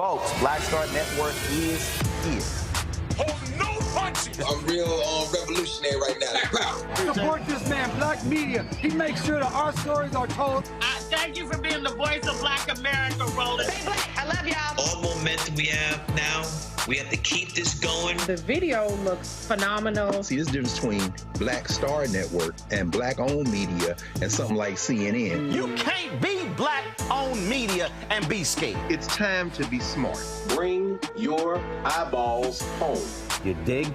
Folks, Black Star Network is here. Hold no punches! I'm real revolutionary right now. Black power. Support this man, Black Media. He makes sure that our stories are told. Thank you for being the voice of Black America, Roland. Stay black. I love y'all. All momentum we have now, we have to keep this going. The video looks phenomenal. See, this difference between Black Star Network and Black-owned media and something like CNN. You can't be Black-owned media and be scared. It's time to be smart. Bring your eyeballs home. You dig?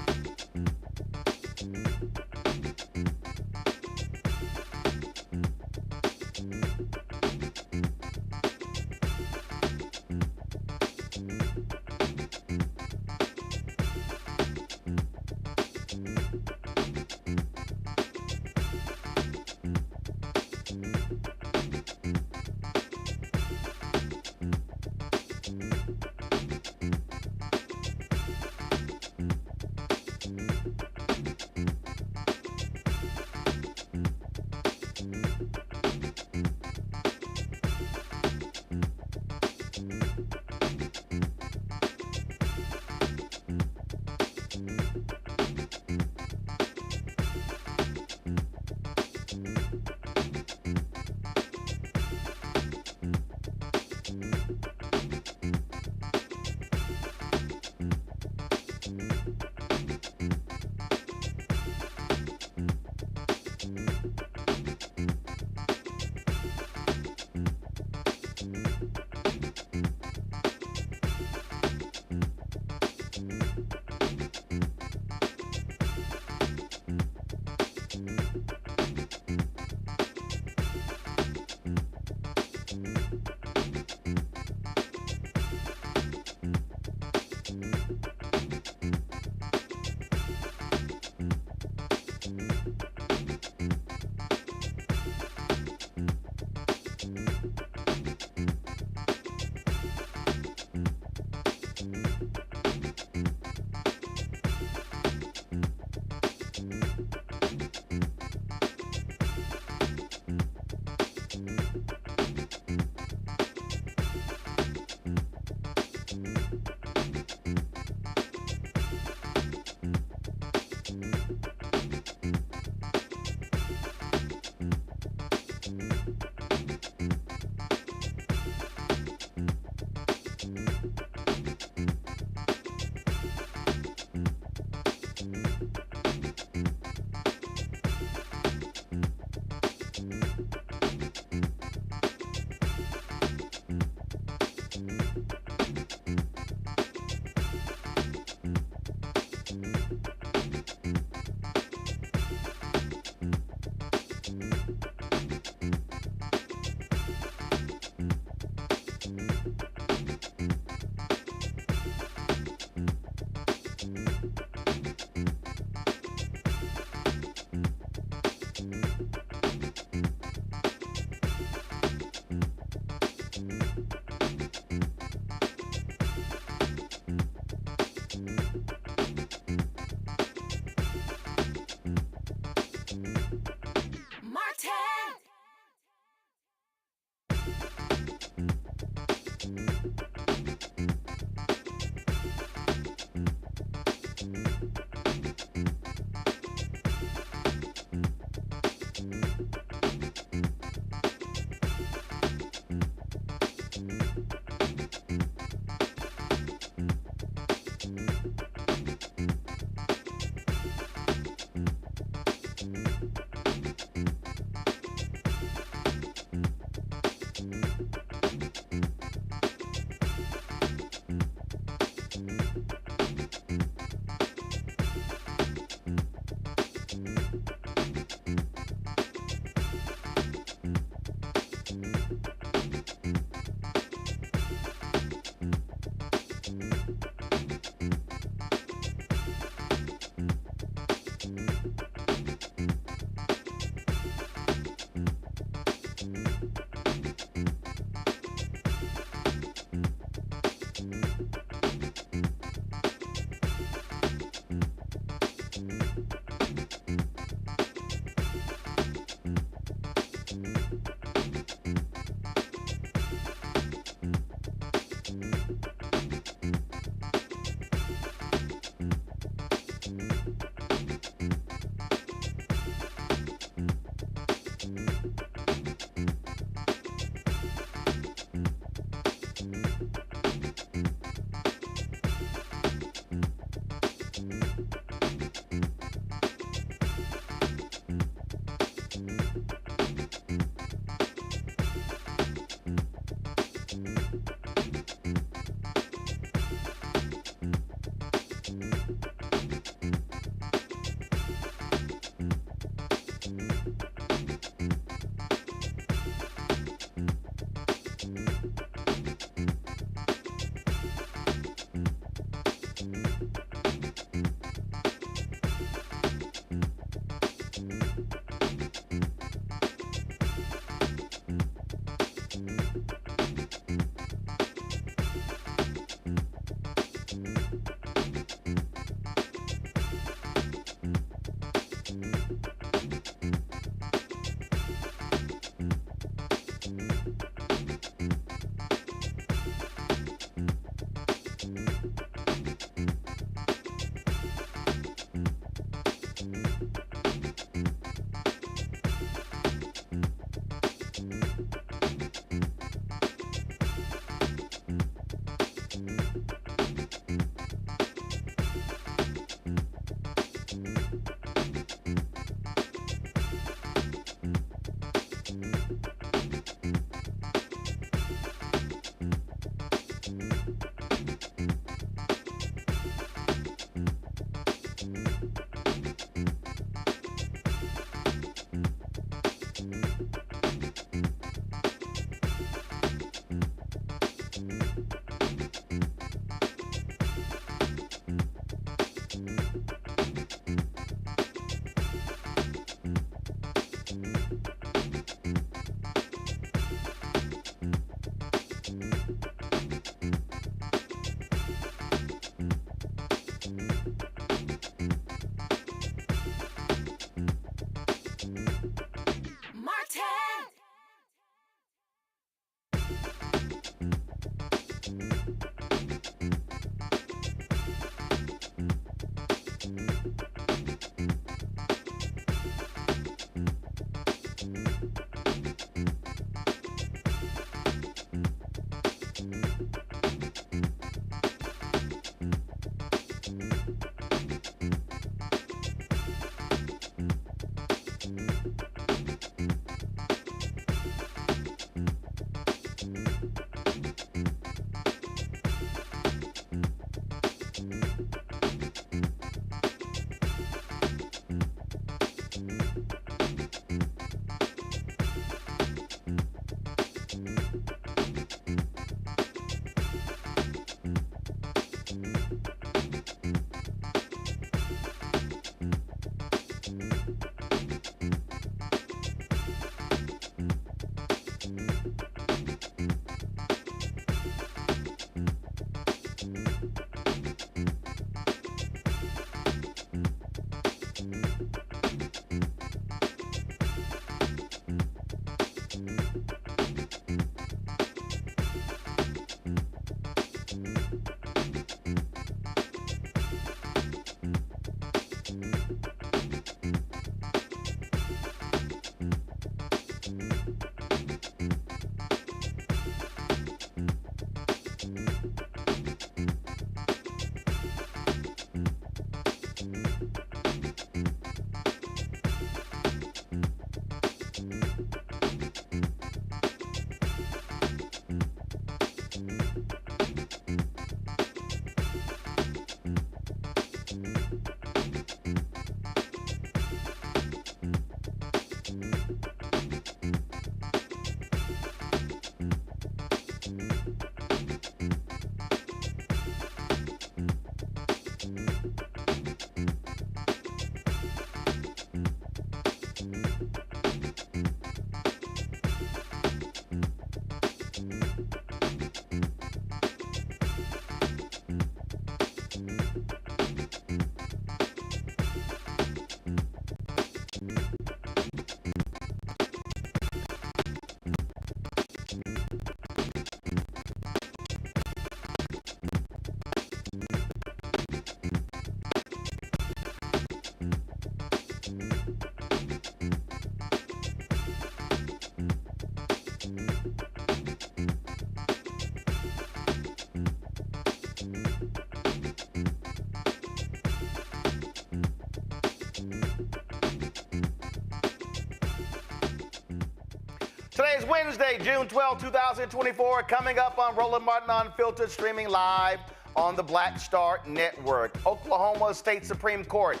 Today is Wednesday, June 12, 2024. Coming up on Roland Martin Unfiltered, streaming live on the Black Star Network. Oklahoma State Supreme Court.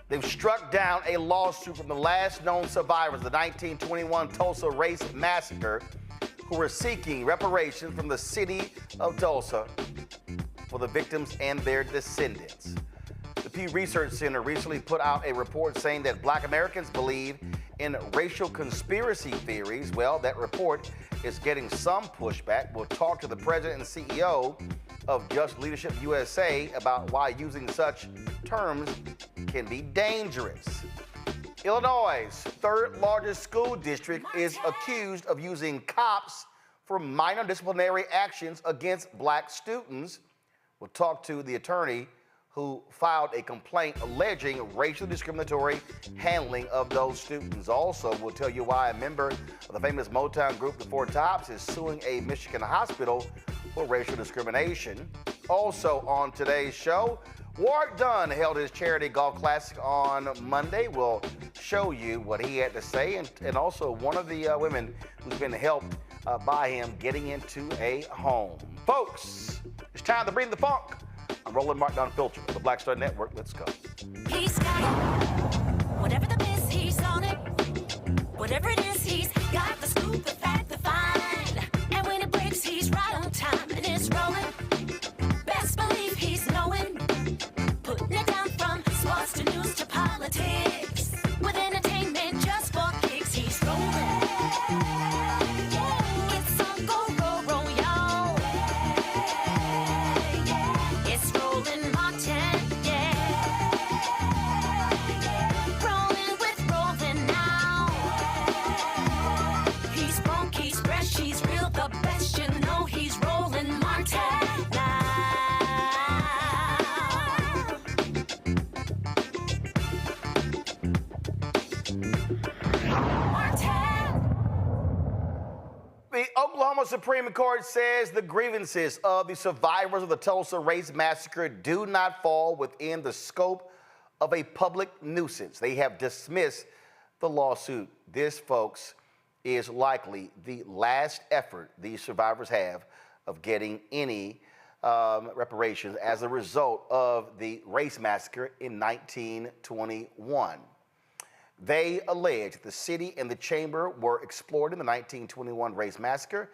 They've struck down a lawsuit from the last known survivors of the 1921 Tulsa Race Massacre, who were seeking reparations from the city of Tulsa for the victims and their descendants. The Pew Research Center recently put out a report saying that Black Americans believe in racial conspiracy theories. Well, that report is getting some pushback. We'll talk to the president and CEO of JustLeadershipUSA about why using such terms can be dangerous. Illinois' third largest school district is accused of using cops for minor disciplinary actions against Black students. We'll talk to the attorney who filed a complaint alleging racially discriminatory handling of those students. Also, we'll tell you why a member of the famous Motown group, the Four Tops, is suing a Michigan hospital for racial discrimination. Also on today's show, Ward Dunn held his charity golf classic on Monday. We'll show you what he had to say, and also one of the women who's been helped by him getting into a home. Folks, it's time to bring the funk. I'm Roland Martin Unfiltered on the Black Star Network. Let's go. He's got it. Whatever the biz, he's on it. Whatever it is, he's got the scoop, the fact, the find. And when it breaks, he's right on time and it's rolling. Best believe he's knowing. Putting it down from sports to news to politics. With entertainment just for kicks, he's rolling. It's on go, roll, roll, y'all. It's Roland Martin, yeah. Rolling with Roland now. He's funk, he's fresh, he's real, the best, you know he's Roland Martin now. The Oklahoma Supreme Court says the grievances of the survivors of the Tulsa Race Massacre do not fall within the scope of a public nuisance. They have dismissed the lawsuit. This, folks, is likely the last effort these survivors have of getting any reparations as a result of the race massacre in 1921. They allege the city and the chamber were exploiting the 1921 race massacre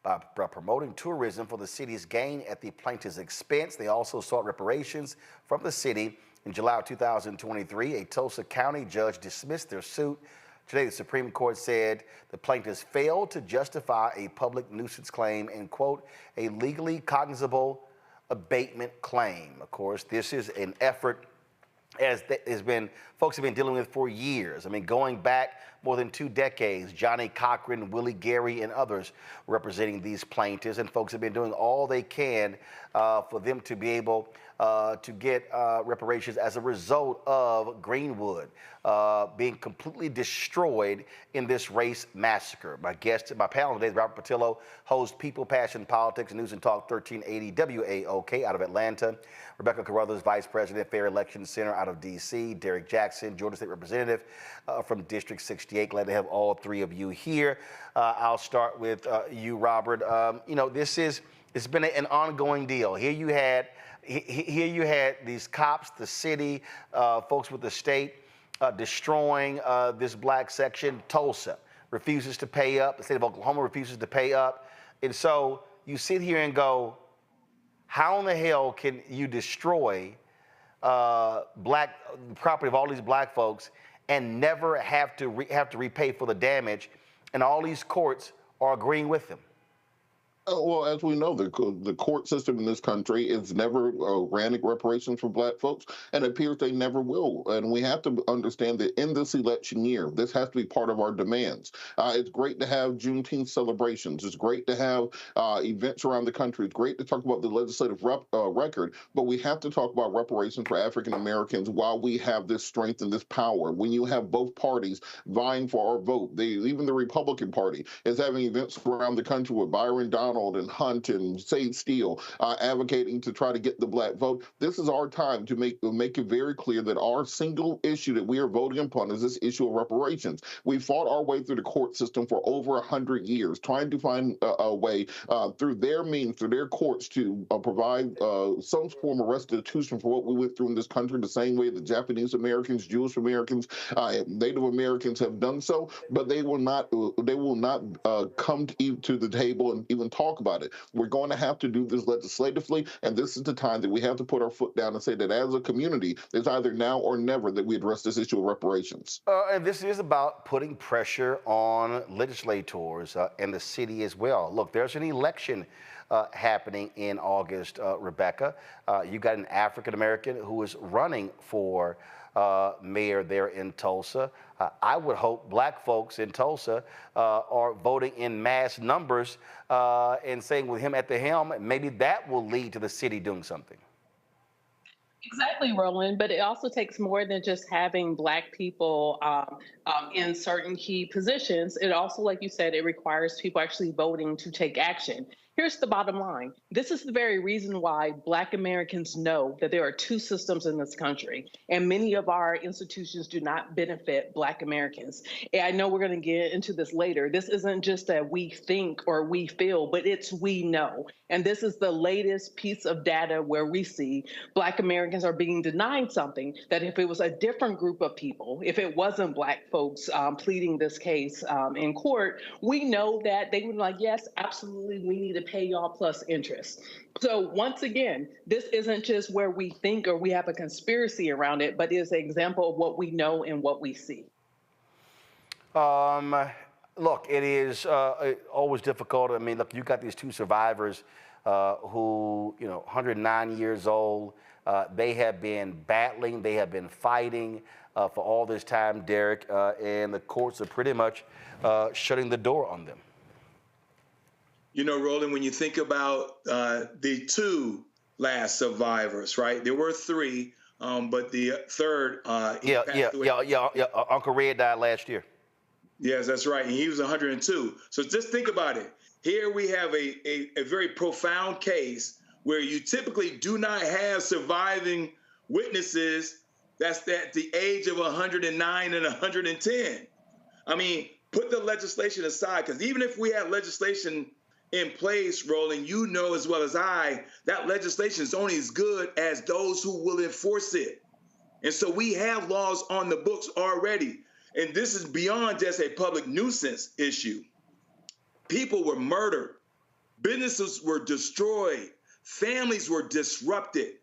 by promoting tourism for the city's gain at the plaintiff's expense. They also sought reparations from the city. In July of 2023, a Tulsa County judge dismissed their suit. Today, the Supreme Court said the plaintiffs failed to justify a public nuisance claim and, quote, a legally cognizable abatement claim. Of course, this is an effort folks have been dealing with for years. I mean, going back more than 2 decades, Johnny Cochran, Willie Gary, and others representing these plaintiffs, and folks have been doing all they can for them to be able to get reparations as a result of Greenwood being completely destroyed in this race massacre. My guest at my panel today is Robert Patillo, host People, Passion, Politics, News and Talk 1380 WAOK out of Atlanta. Rebecca Carruthers, Vice President, Fair Election Center out of D.C. Derek Jackson, Georgia State Representative from District 68. Glad to have all three of you here. I'll start with you, Robert. You know, it's been an ongoing deal. Here you had these cops, the city, folks with the state destroying this Black section. Tulsa refuses to pay up. The state of Oklahoma refuses to pay up. And so you sit here and go, how in the hell can you destroy Black property of all these Black folks and never have to repay for the damage? And all these courts are agreeing with them. Well, as we know, the court system in this country is never granting reparations for Black folks, and it appears they never will. And we have to understand that in this election year, this has to be part of our demands. It's great to have Juneteenth celebrations. It's great to have events around the country. It's great to talk about the legislative record, but we have to talk about reparations for African Americans while we have this strength and this power. When you have both parties vying for our vote, even the Republican Party is having events around the country with Byron Donalds McDonald and Hunt and Sage Steele advocating to try to get the black vote. This is our time to make it very clear that our single issue that we are voting upon is this issue of reparations. We fought our way through the court system for over 100 years, trying to find a way through their means, through their courts, to provide some form of restitution for what we went through in this country, the same way the Japanese Americans, Jewish Americans, Native Americans have done so. But they will not come to the table and even talk about it. We're going to have to do this legislatively, and this is the time that we have to put our foot down and say that as a community, it's either now or never that we address this issue of reparations. And this is about putting pressure on legislators and the city as well. Look, there's an election happening in August, Rebecca. You got an African American who is running for mayor there in Tulsa. I would hope black folks in Tulsa are voting in mass numbers and saying with him at the helm, maybe that will lead to the city doing something. Exactly, Roland. But it also takes more than just having black people in certain key positions. It also, like you said, it requires people actually voting to take action. Here's the bottom line. This is the very reason why Black Americans know that there are two systems in this country, and many of our institutions do not benefit Black Americans. And I know we're going to get into this later. This isn't just a we think or we feel, but it's we know. And this is the latest piece of data where we see Black Americans are being denied something that if it was a different group of people, if it wasn't Black folks pleading this case in court, we know that they would be like, yes, absolutely, we need to pay y'all plus interest. So once again, this isn't just where we think or we have a conspiracy around it, but is an example of what we know and what we see. Look, it is always difficult. I mean, look, you got these two survivors who, 109 years old. They have been battling, they have been fighting for all this time, Derek, and the courts are pretty much shutting the door on them. Roland, when you think about the two last survivors, right? There were three, but the third, Uncle Red died last year. Yes, that's right. And he was 102. So just think about it. Here we have a very profound case where you typically do not have surviving witnesses that's at the age of 109 and 110. I mean, put the legislation aside, because even if we had legislation in place, Roland, you know as well as I, that legislation is only as good as those who will enforce it. And so we have laws on the books already. And this is beyond just a public nuisance issue. People were murdered. Businesses were destroyed. Families were disrupted.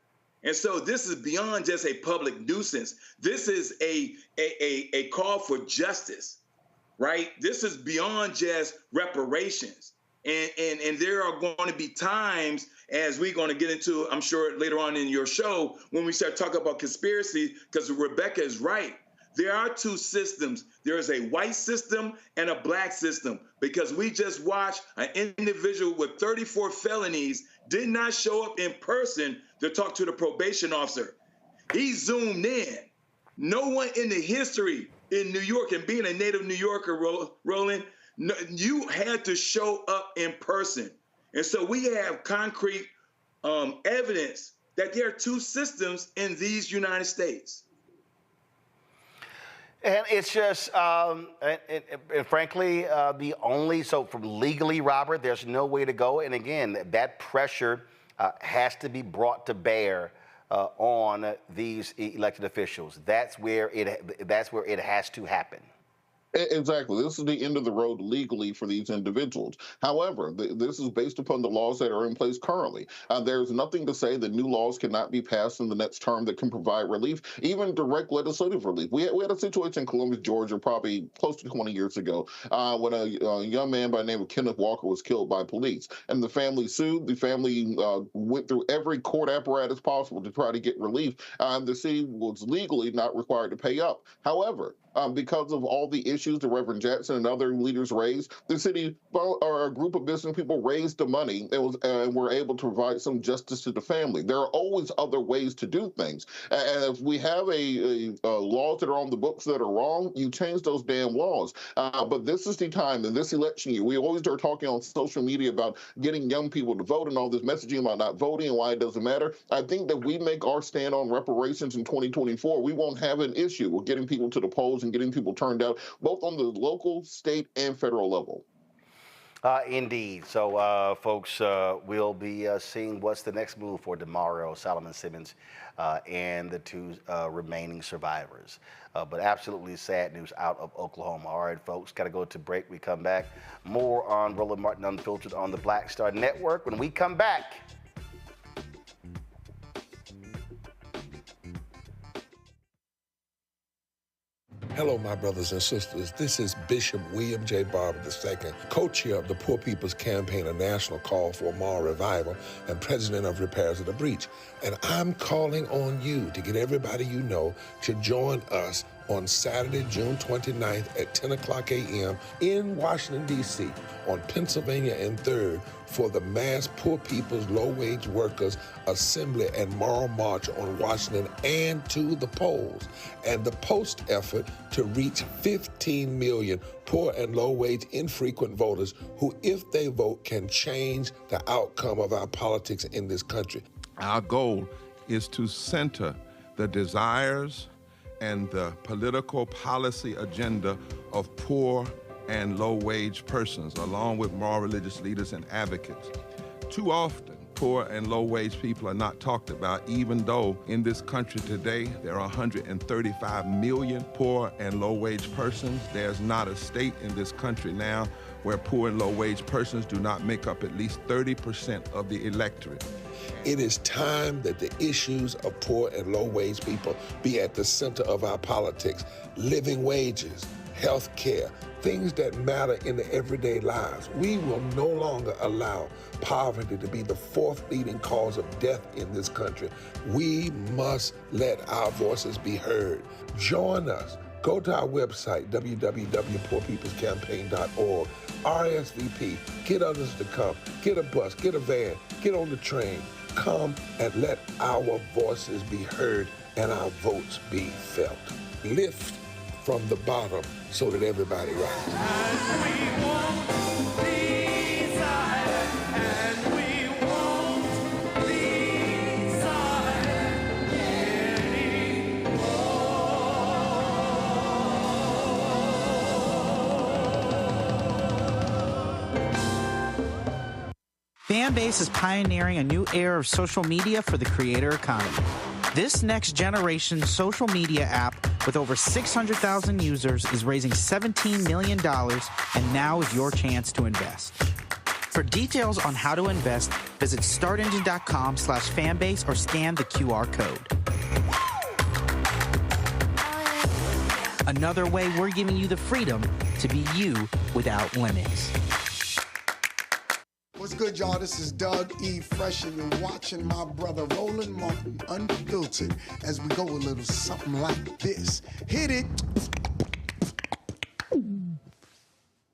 And so this is beyond just a public nuisance. This is a call for justice, right? This is beyond just reparations. And there are going to be times, as we're going to get into, I'm sure later on in your show, when we start talking about conspiracy, because Rebecca is right. There are two systems. There is a white system and a black system, because we just watched an individual with 34 felonies did not show up in person to talk to the probation officer. He zoomed in. No one in the history in New York, and being a native New Yorker, Roland, no, you had to show up in person. And so we have concrete evidence that there are two systems in these United States. And it's just, and frankly, so from legally, Robert, there's no way to go. And again, that pressure has to be brought to bear on these elected officials. That's where it has to happen. Exactly. This is the end of the road legally for these individuals. However, this is based upon the laws that are in place currently. There's nothing to say that new laws cannot be passed in the next term that can provide relief, even direct legislative relief. We had a situation in Columbus, Georgia, probably close to 20 years ago, when a young man by the name of Kenneth Walker was killed by police. And the family sued. The family went through every court apparatus possible to try to get relief. The city was legally not required to pay up. However, because of all the issues that Reverend Jackson and other leaders raised. The city, or a group of business people, raised the money and were able to provide some justice to the family. There are always other ways to do things. And if we have laws that are on the books that are wrong, you change those damn laws. But this is the time, in this election year, we always are talking on social media about getting young people to vote and all this messaging about not voting and why it doesn't matter. I think that we make our stand on reparations in 2024, we won't have an issue with getting people to the polls and getting people turned out, both on the local, state, and federal level. Indeed. So, folks, we'll be seeing what's the next move for DeMario, Solomon Simmons, and the two remaining survivors. But absolutely sad news out of Oklahoma. All right, folks, got to go to break. We come back. More on Roland Martin Unfiltered on the Black Star Network. When we come back, Hello, my brothers and sisters. This is Bishop William J. Barber II, co-chair of the Poor People's Campaign, a national call for a moral revival, and president of Repairs of the Breach. And I'm calling on you to get everybody you know to join us on Saturday, June 29th at 10 o'clock a.m. in Washington, D.C. on Pennsylvania and 3rd for the mass Poor People's Low-Wage Workers Assembly and Moral March on Washington and to the polls, and the post effort to reach 15 million poor and low-wage infrequent voters who, if they vote, can change the outcome of our politics in this country. Our goal is to center the desires and the political policy agenda of poor and low-wage persons, along with moral religious leaders and advocates. Too often, poor and low-wage people are not talked about, even though in this country today, there are 135 million poor and low-wage persons. There's not a state in this country now where poor and low-wage persons do not make up at least 30% of the electorate. It is time that the issues of poor and low-wage people be at the center of our politics. Living wages, health care, things that matter in the everyday lives. We will no longer allow poverty to be the fourth leading cause of death in this country. We must let our voices be heard. Join us. Go to our website, www.poorpeoplescampaign.org. RSVP. Get others to come. Get a bus. Get a van. Get on the train. Come and let our voices be heard and our votes be felt. Lift from the bottom so that everybody rises. Fanbase is pioneering a new era of social media for the creator economy. This next generation social media app with over 600,000 users is raising $17 million, and now is your chance to invest. For details on how to invest, visit startengine.com/fanbase or scan the QR code. Another way we're giving you the freedom to be you without limits. What's good, y'all? This is Doug E. Fresh, and you're watching my brother Roland Martin Unfiltered as we go a little something like this. Hit it.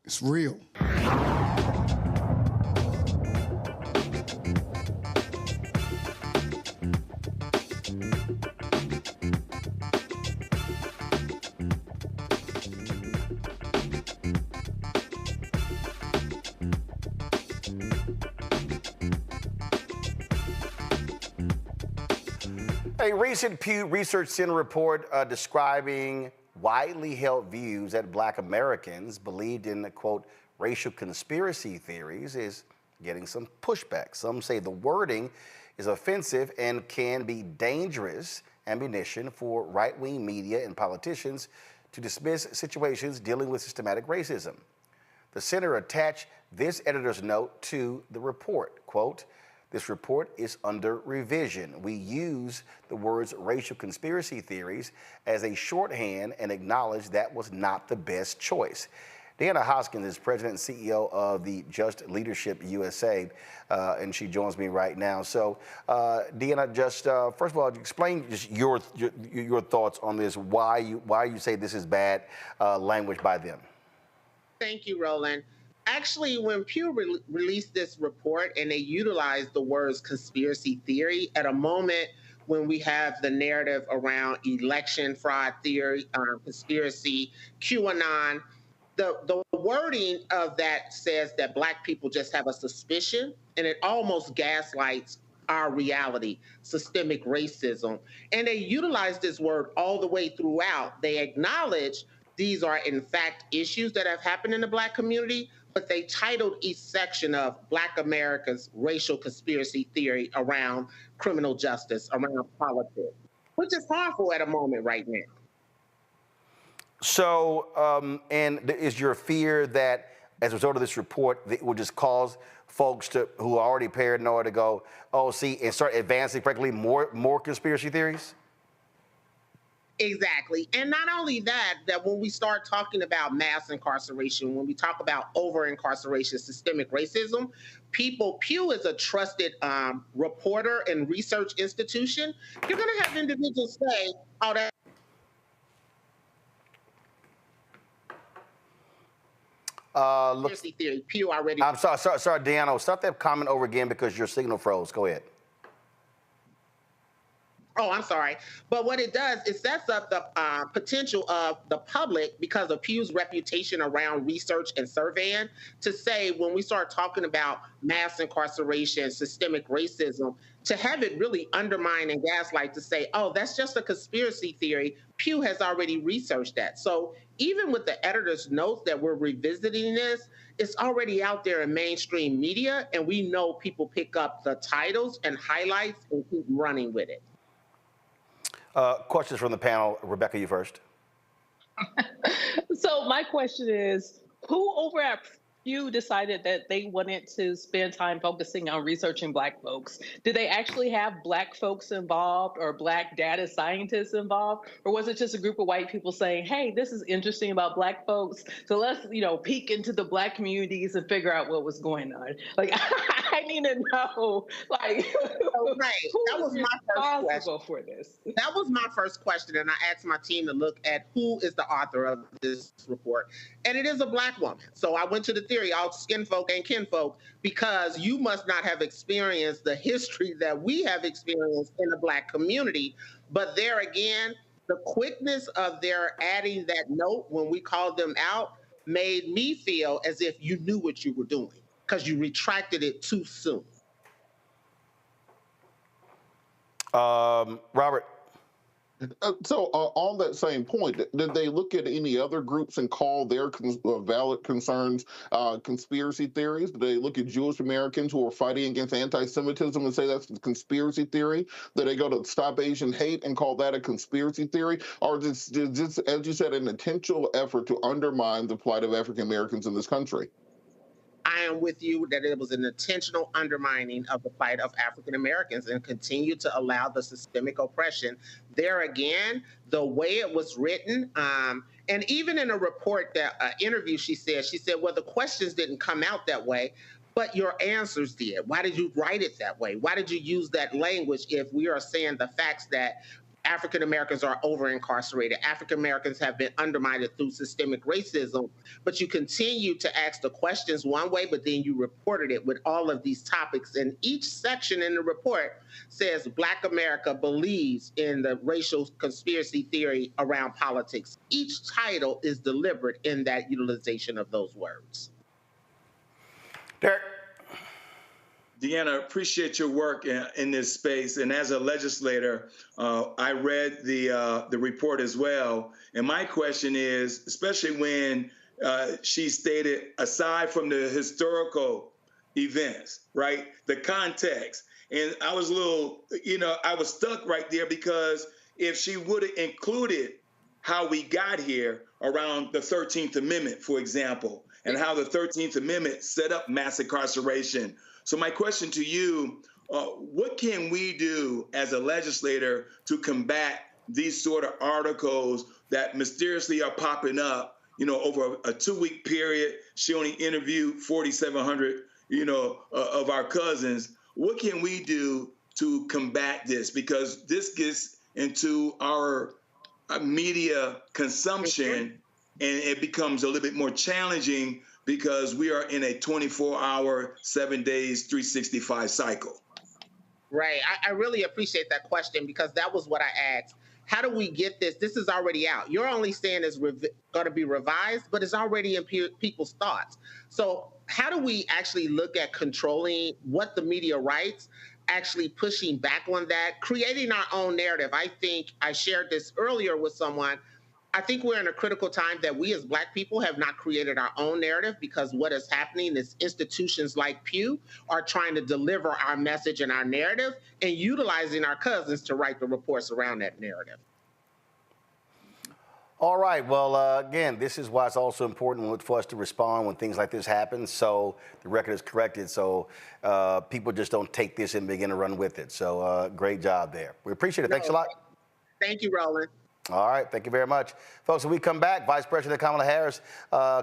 It's real. A recent Pew Research Center report describing widely held views that Black Americans believed in, quote, racial conspiracy theories is getting some pushback. Some say the wording is offensive and can be dangerous ammunition for right-wing media and politicians to dismiss situations dealing with systematic racism. The center attached this editor's note to the report, quote, this report is under revision. We use the words racial conspiracy theories as a shorthand and acknowledge that was not the best choice. Deanna Hoskins is president and CEO of the Just Leadership USA, and she joins me right now. So, Deanna, just first of all, explain just your thoughts on this. Why you say this is bad language by them? Thank you, Roland. Actually, when Pew released this report and they utilized the words conspiracy theory at a moment when we have the narrative around election fraud theory, conspiracy, QAnon, the wording of that says that Black people just have a suspicion, and it almost gaslights our reality, systemic racism. And they utilize this word all the way throughout. They acknowledge these are, in fact, issues that have happened in the Black community, but they titled each section of Black America's racial conspiracy theory around criminal justice, around politics, which is harmful at a moment right now. So, and is your fear that as a result of this report, it will just cause folks who are already paranoid to go, oh, see, and start advancing, frankly, more conspiracy theories? Exactly. And not only that when we start talking about mass incarceration, when we talk about over-incarceration, systemic racism, Pew is a trusted reporter and research institution. You're going to have individuals say, oh, that. Conspiracy theory. Pew already. I'm sorry, Deanna. Start that comment over again because your signal froze. Go ahead. Oh, I'm sorry. But what it does, it sets up the potential of the public, because of Pew's reputation around research and surveying, to say when we start talking about mass incarceration, systemic racism, to have it really undermine and gaslight to say, oh, that's just a conspiracy theory. Pew has already researched that. So even with the editor's notes that we're revisiting this, it's already out there in mainstream media, and we know people pick up the titles and highlights and keep running with it. Questions from the panel. Rebecca, you first. So my question is, who over at Pew decided that they wanted to spend time focusing on researching Black folks? Did they actually have Black folks involved or Black data scientists involved? Or was it just a group of white people saying, hey, this is interesting about Black folks, so let's, peek into the Black communities and figure out what was going on? Like, I need to know, like, right. That was my first question for this. That was my first question, and I asked my team to look at who is the author of this report, and it is a Black woman. So I went to the theory, all skin folk and kinfolk, because you must not have experienced the history that we have experienced in the Black community. But there again, the quickness of their adding that note when we called them out made me feel as if you knew what you were doing, because you retracted it too soon. Robert. So on that same point, did they look at any other groups and call their valid concerns conspiracy theories? Did they look at Jewish Americans who are fighting against anti-Semitism and say that's a conspiracy theory? Did they go to Stop Asian Hate and call that a conspiracy theory? Or is this, as you said, an intentional effort to undermine the plight of African Americans in this country? I am with you that it was an intentional undermining of the plight of African Americans and continue to allow the systemic oppression. There again, the way it was written, and even in a report, that interview, she said, well, the questions didn't come out that way, but your answers did. Why did you write it that way? Why did you use that language if we are saying the facts that African Americans are over-incarcerated, African Americans have been undermined through systemic racism, but you continue to ask the questions one way, but then you reported it with all of these topics. And each section in the report says Black America believes in the racial conspiracy theory around politics. Each title is deliberate in that utilization of those words. Derek. Deanna, appreciate your work in this space. And as a legislator, I read the report as well. And my question is, especially when she stated, aside from the historical events, right, the context, and I was a little, I was stuck right there, because if she would have included how we got here around the 13th Amendment, for example, and how the 13th Amendment set up mass incarceration. So my question to you, what can we do as a legislator to combat these sort of articles that mysteriously are popping up over a 2-week period, she only interviewed 4,700, of our cousins. What can we do to combat this? Because this gets into our media consumption, and it becomes a little bit more challenging because we are in a 24-hour, 7 days, 365 cycle. Right. I really appreciate that question, because that was what I asked. How do we get this? This is already out. You're only saying it's going to be revised, but it's already in people's thoughts. So how do we actually look at controlling what the media writes, actually pushing back on that, creating our own narrative? I think I shared this earlier with someone. I think we're in a critical time that we as Black people have not created our own narrative, because what is happening is institutions like Pew are trying to deliver our message and our narrative and utilizing our cousins to write the reports around that narrative. All right. Well, again, this is why it's also important for us to respond when things like this happen, so the record is corrected, so people just don't take this and begin to run with it. So great job there. We appreciate it. Thanks a lot. Thank you, Roland. All right, thank you very much. Folks, when we come back, Vice President Kamala Harris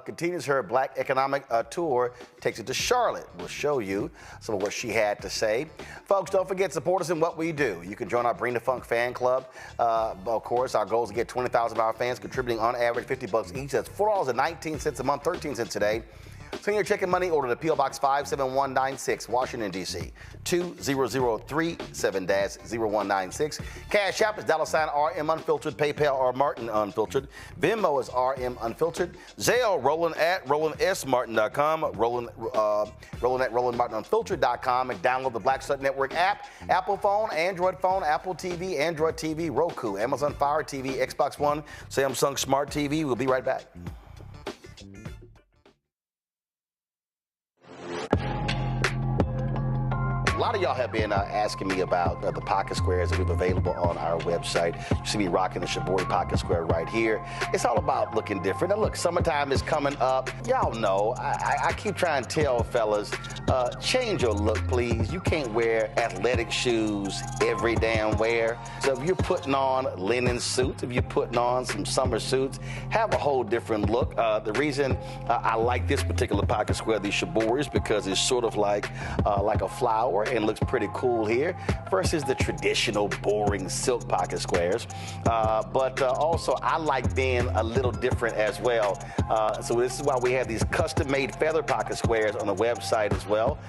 continues her Black economic tour, takes it to Charlotte. We'll show you some of what she had to say. Folks, don't forget, support us in what we do. You can join our Bring the Funk fan club. Of course, our goal is to get 20,000 of our fans contributing on average $50 each. That's $4.19 a month, 13 cents today. Send your check and money order to P.O. Box 57196, Washington, D.C. 20037-0196. Cash App is $RM Unfiltered. PayPal or Martin Unfiltered. Venmo is RM Unfiltered. Zelle, Roland at RolandSMartin.com. Roland at RolandMartinUnfiltered.com. And download the Black Star Network app. Apple phone, Android phone, Apple TV, Android TV, Roku, Amazon Fire TV, Xbox One, Samsung Smart TV. We'll be right back. A lot of y'all have been asking me about the pocket squares that we have available on our website. You see me rocking the Shibori pocket square right here. It's all about looking different. Now look, summertime is coming up. Y'all know, I keep trying to tell fellas, change your look, please. You can't wear athletic shoes every damn wear. So if you're putting on linen suits, if you're putting on some summer suits, have a whole different look. The reason I like this particular pocket square, the Shibori, is because it's sort of like a flower and looks pretty cool here versus the traditional boring silk pocket squares. But also I like being a little different as well. So this is why we have these custom-made feather pocket squares on the website as well.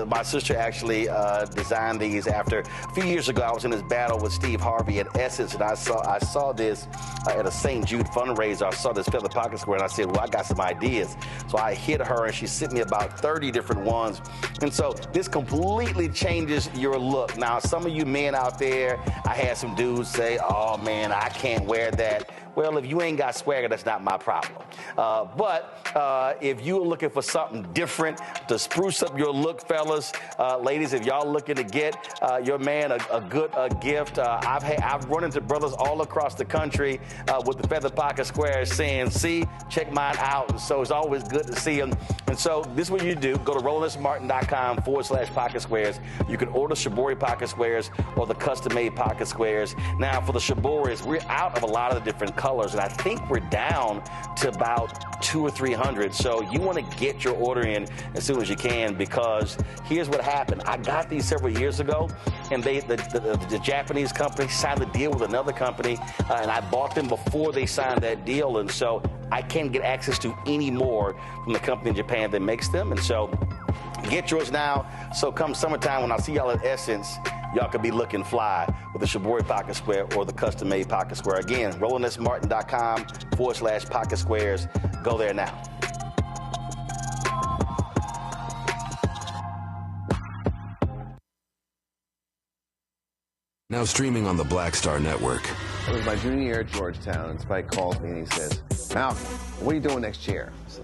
My sister actually designed these after a few years ago. I was in this battle with Steve Harvey at Essence, and I saw this at a St. Jude fundraiser. I saw this feather pocket square, and I said, well, I got some ideas. So I hit her, and she sent me about 30 different ones. And so this completely changes your look. Now, some of you men out there, I had some dudes say, oh man, I can't wear that. Well, if you ain't got swagger, that's not my problem. But if you're looking for something different to spruce up your look, fellas, ladies, if y'all looking to get your man a good gift, I've run into brothers all across the country with the feather pocket squares saying, see, check mine out. And so it's always good to see them. And so this is what you do. Go to RolandSMartin.com/pocket squares. You can order Shibori pocket squares or the custom-made pocket squares. Now, for the Shiboris, we're out of a lot of the different colors, and I think we're down to about 200 or 300. So you want to get your order in as soon as you can, because here's what happened. I got these several years ago, and the Japanese company signed a deal with another company, and I bought them before they signed that deal, and so I can't get access to any more from the company in Japan that makes them. And so get yours now. So come summertime, when I see y'all at Essence, y'all could be looking fly with the Shibori pocket square or the custom-made pocket square. Again, RolandSMartin.com/pocket squares. Go there now. Now streaming on the Black Star Network. It was my junior year at Georgetown, and Spike calls me and he says, Malcolm, what are you doing next year? So,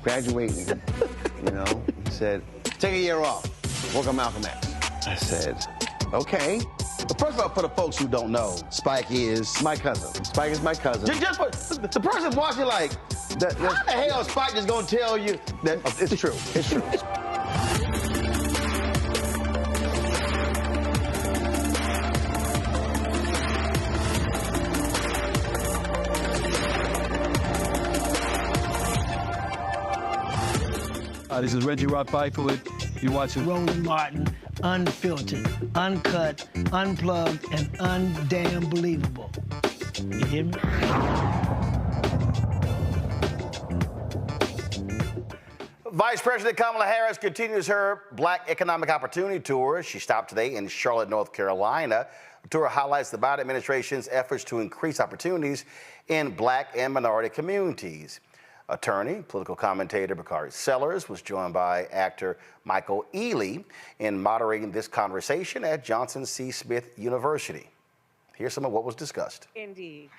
graduating, you know. He said, take a year off, work on Malcolm X. I said, okay. But first of all, for the folks who don't know, Spike is my cousin. Spike is my cousin. Just for the person watching, like, how the hell is Spike just gonna tell you that it's true? It's true. This is Reggie Rock Byford. You're watching Roland Martin, unfiltered, uncut, unplugged, and undamn believable. You hear me? Vice President Kamala Harris continues her Black Economic Opportunity Tour. She stopped today in Charlotte, North Carolina. The tour highlights the Biden administration's efforts to increase opportunities in Black and minority communities. Attorney, political commentator Bakari Sellers was joined by actor Michael Ealy in moderating this conversation at Johnson C. Smith University. Here's some of what was discussed. Indeed.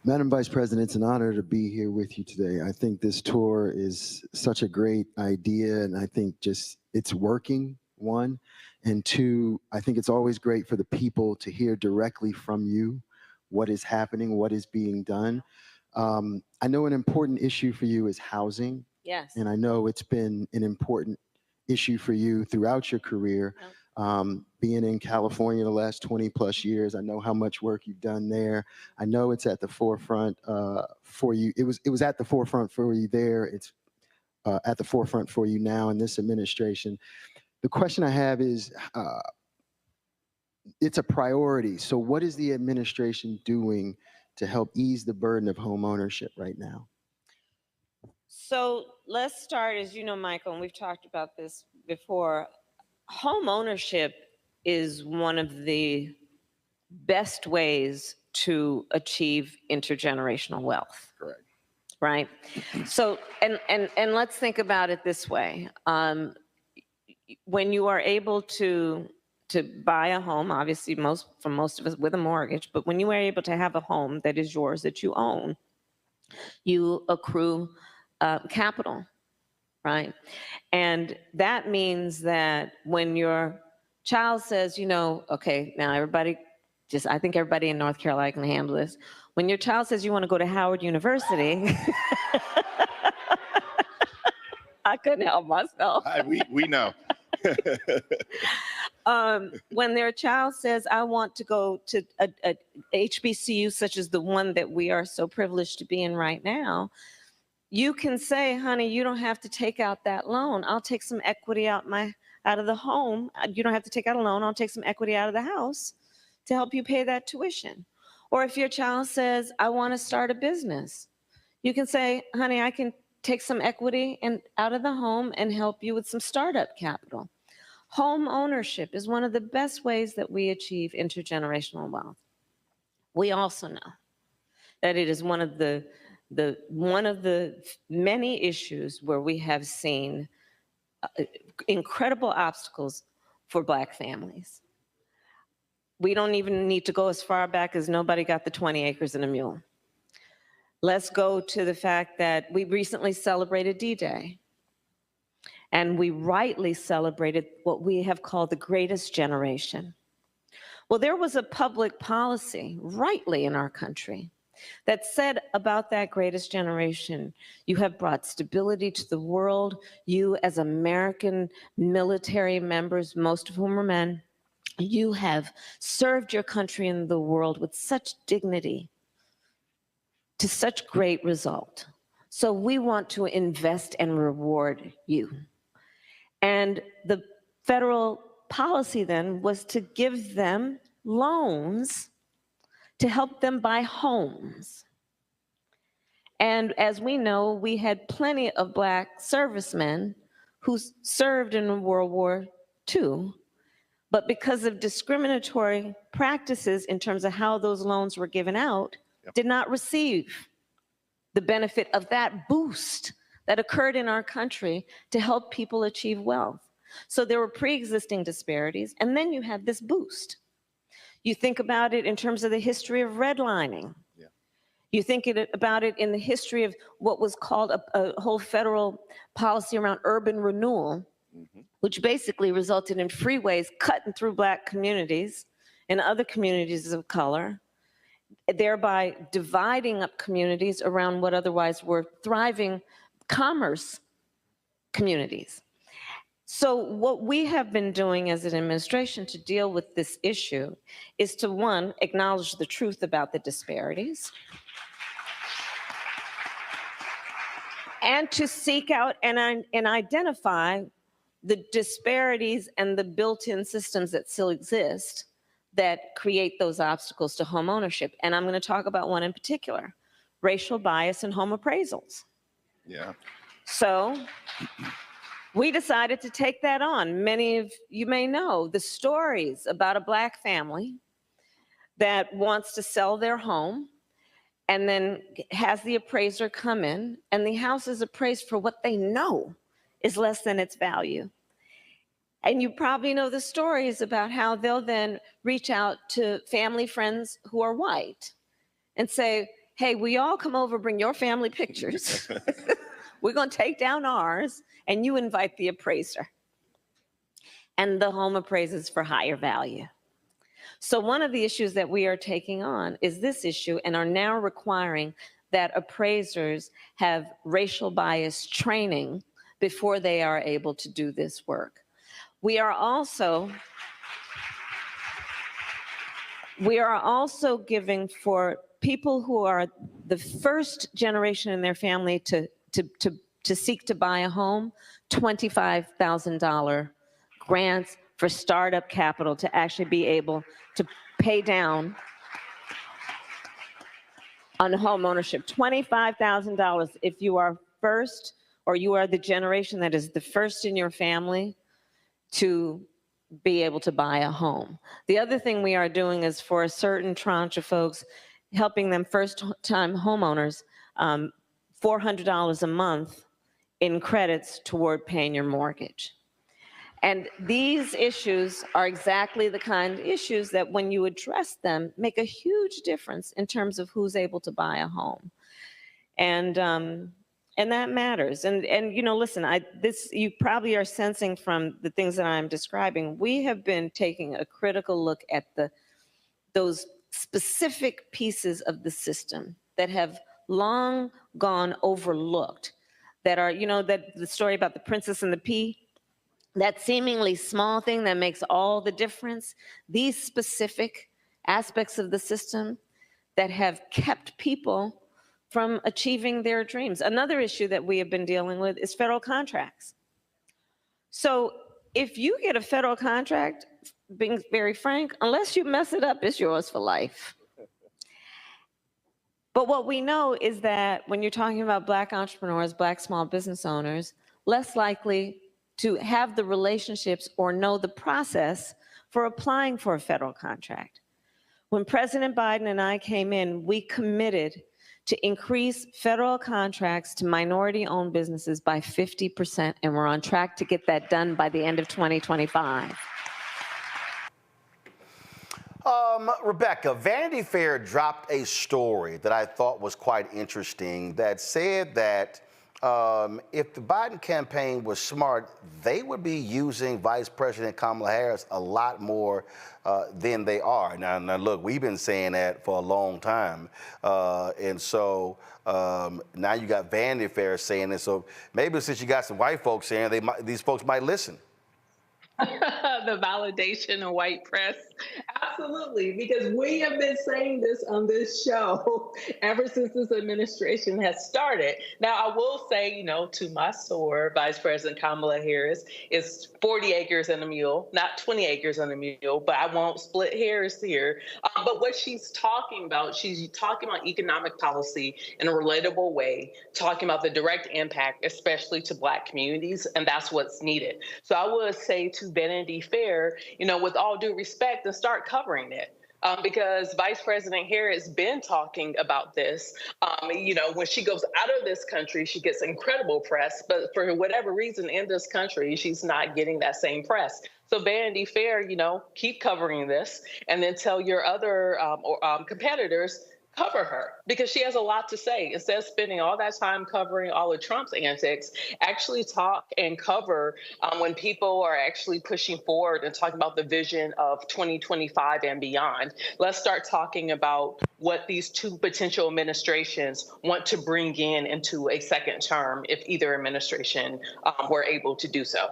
Madam Vice President, it's an honor to be here with you today. I think this tour is such a great idea, and I think just it's working, one. And two, I think it's always great for the people to hear directly from you what is happening, what is being done. I know an important issue for you is housing. Yes. And I know it's been an important issue for you throughout your career. Being in California the last 20 plus years, I know how much work you've done there. I know it's at the forefront for you. It was at the forefront for you there. It's at the forefront for you now in this administration. The question I have is, it's a priority. So what is the administration doing to help ease the burden of home ownership right now? So let's start, as you know, Michael, and we've talked about this before. Home ownership is one of the best ways to achieve intergenerational wealth. Correct. Right? So, and let's think about it this way. When you are able to buy a home, obviously for most of us with a mortgage, but when you are able to have a home that is yours, that you own, you accrue capital, right? And that means that when your child says, you know, okay, now everybody, I think everybody in North Carolina can handle this. When your child says you want to go to Howard University, I couldn't help myself. We know. When their child says, I want to go to a HBCU such as the one that we are so privileged to be in right now, you can say, honey, you don't have to take out that loan. I'll take some equity out of the home. You don't have to take out a loan. I'll take some equity out of the house to help you pay that tuition. Or if your child says, I want to start a business, you can say, honey, I can take some equity out of the home and help you with some startup capital. Home ownership is one of the best ways that we achieve intergenerational wealth. We also know that it is one of the many issues where we have seen incredible obstacles for Black families. We don't even need to go as far back as nobody got the 20 acres and a mule. Let's go to the fact that we recently celebrated D-Day. And we rightly celebrated what we have called the greatest generation. Well, there was a public policy, rightly in our country, that said about that greatest generation, you have brought stability to the world. You, as American military members, most of whom are men, you have served your country and the world with such dignity, to such great result. So we want to invest and reward you. And the federal policy then was to give them loans to help them buy homes. And as we know, we had plenty of Black servicemen who served in World War II, but because of discriminatory practices in terms of how those loans were given out, did not receive the benefit of that boost that occurred in our country to help people achieve wealth. So there were pre-existing disparities, and then you have this boost. You think about it in terms of the history of redlining. You think about it in the history of what was called a whole federal policy around urban renewal, which basically resulted in freeways cutting through Black communities and other communities of color, thereby dividing up communities around what otherwise were thriving commerce communities. So what we have been doing as an administration to deal with this issue is to, one, acknowledge the truth about the disparities. and to seek out and identify the disparities and the built-in systems that still exist that create those obstacles to home ownership. And I'm going to talk about one in particular, racial bias in home appraisals. Yeah. So we decided to take that on. Many of you may know the stories about a Black family that wants to sell their home and then has the appraiser come in, and the house is appraised for what they know is less than its value. And you probably know the stories about how they'll then reach out to family friends who are white and say, hey, will you all come over, bring your family pictures? We're going to take down ours, and you invite the appraiser. And the home appraises for higher value. So one of the issues that we are taking on is this issue, and are now requiring that appraisers have racial bias training before they are able to do this work. We are also giving, for people who are the first generation in their family to seek to buy a home, $25,000 grants for startup capital to actually be able to pay down on home ownership. $25,000 if you are first, or you are the generation that is the first in your family to be able to buy a home. The other thing we are doing is, for a certain tranche of folks, helping them first-time homeowners, $400 a month in credits toward paying your mortgage. And these issues are exactly the kind of issues that, when you address them, make a huge difference in terms of who's able to buy a home. And that matters. And you know, listen, you probably are sensing from the things that I'm describing, we have been taking a critical look at those specific pieces of the system that have long gone overlooked, that are, you know, that the story about the princess and the pea, that seemingly small thing that makes all the difference. These specific aspects of the system that have kept people from achieving their dreams. Another issue that we have been dealing with is federal contracts. So if you get a federal contract, being very frank, unless you mess it up, it's yours for life. But what we know is that when you're talking about Black entrepreneurs, Black small business owners, less likely to have the relationships or know the process for applying for a federal contract. When President Biden and I came in, we committed to increase federal contracts to minority-owned businesses by 50%, and we're on track to get that done by the end of 2025. Rebecca, Vanity Fair dropped a story that I thought was quite interesting that said that if the Biden campaign was smart, they would be using Vice President Kamala Harris a lot more than they are. Now, look, we've been saying that for a long time. And so now you got Vanity Fair saying it. So maybe since you got some white folks saying, these folks might listen. The validation of white press. Absolutely, because we have been saying this on this show ever since this administration has started. Now, I will say, you know, to my sword, Vice President Kamala Harris is 40 acres and a mule, not 20 acres and a mule, but I won't split hairs here. But what she's talking about economic policy in a relatable way, talking about the direct impact, especially to Black communities, and that's what's needed. So I would say to Vanity Fair, you know, with all due respect, and start covering it. Because Vice President Harris been talking about this. You know, when she goes out of this country, she gets incredible press, but for whatever reason in this country, she's not getting that same press. So Vanity Fair, you know, keep covering this, and then tell your other competitors, cover her, because she has a lot to say. Instead of spending all that time covering all of Trump's antics, actually talk and cover when people are actually pushing forward and talking about the vision of 2025 and beyond. Let's start talking about what these two potential administrations want to bring into a second term if either administration were able to do so.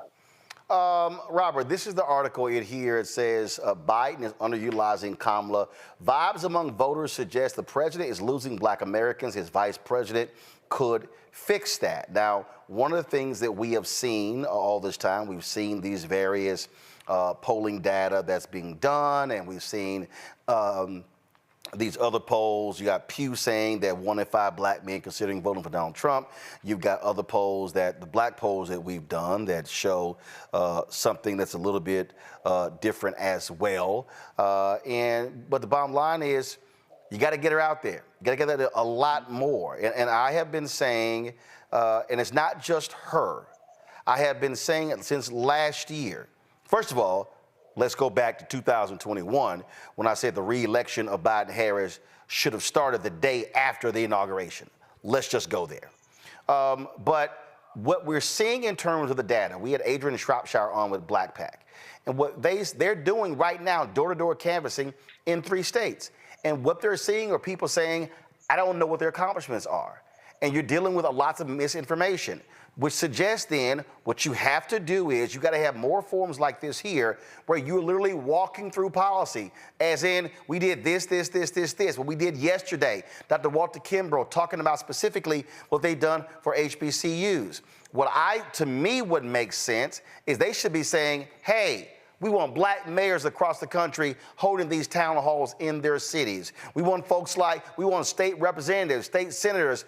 Robert, this is the article in here. It says Biden is underutilizing Kamala. Vibes among voters suggest the president is losing black Americans. His vice president could fix that. Now, one of the things that we have seen all this time, we've seen these various polling data that's being done, and we've seen these other polls. You got Pew saying that 1 in 5 black men considering voting for Donald Trump. You've got other polls, the black polls that we've done that show something that's a little bit different as well. But the bottom line is, you got to get her out there. You got to get that a lot more. And I have been saying, and it's not just her. I have been saying it since last year. First of all, let's go back to 2021 when I said the re-election of Biden-Harris should have started the day after the inauguration. Let's just go there. But what we're seeing in terms of the data, we had Adrian Shropshire on with Black Pack, and what they're doing right now, door-to-door canvassing in 3 states. And what they're seeing are people saying, I don't know what their accomplishments are. And you're dealing with lots of misinformation, which suggests then what you have to do is you got to have more forums like this here where you're literally walking through policy, as in we did this, what we did yesterday. Dr. Walter Kimbrough talking about specifically what they've done for HBCUs. To me, what makes sense is they should be saying, hey, we want black mayors across the country holding these town halls in their cities. We want state representatives, state senators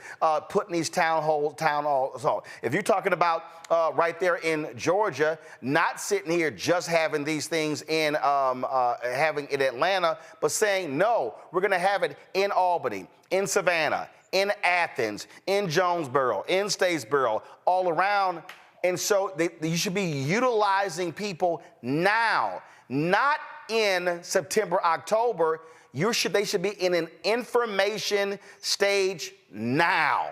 putting these town halls on. If you're talking about right there in Georgia, not sitting here just having these things in Atlanta, but saying, no, we're gonna have it in Albany, in Savannah, in Athens, in Jonesboro, in Statesboro, all around. And so you should be utilizing people now, not in September, October. They should be in an information stage now.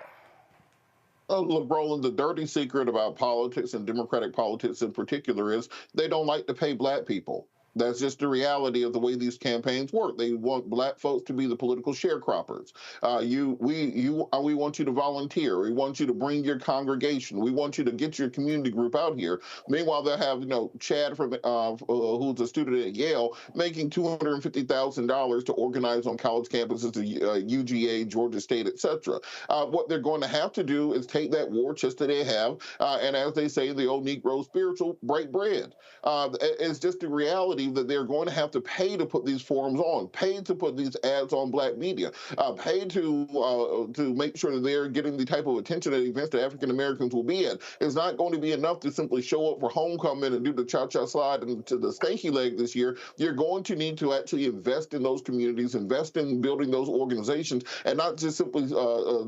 Look, Roland, the dirty secret about politics and Democratic politics in particular is they don't like to pay black people. That's just the reality of the way these campaigns work. They want black folks to be the political sharecroppers. We want you to volunteer. We want you to bring your congregation. We want you to get your community group out here. Meanwhile, they'll have Chad from who's a student at Yale making $250,000 to organize on college campuses at UGA, Georgia State, etc. What they're going to have to do is take that war chest that they have, and as they say, the old Negro spiritual, break bread. It's just the reality that they're going to have to pay to put these forums on, pay to put these ads on black media, pay to make sure that they're getting the type of attention at events that African Americans will be at. It's not going to be enough to simply show up for homecoming and do the cha-cha slide and to the stanky leg this year. You're going to need to actually invest in those communities, invest in building those organizations, and not just simply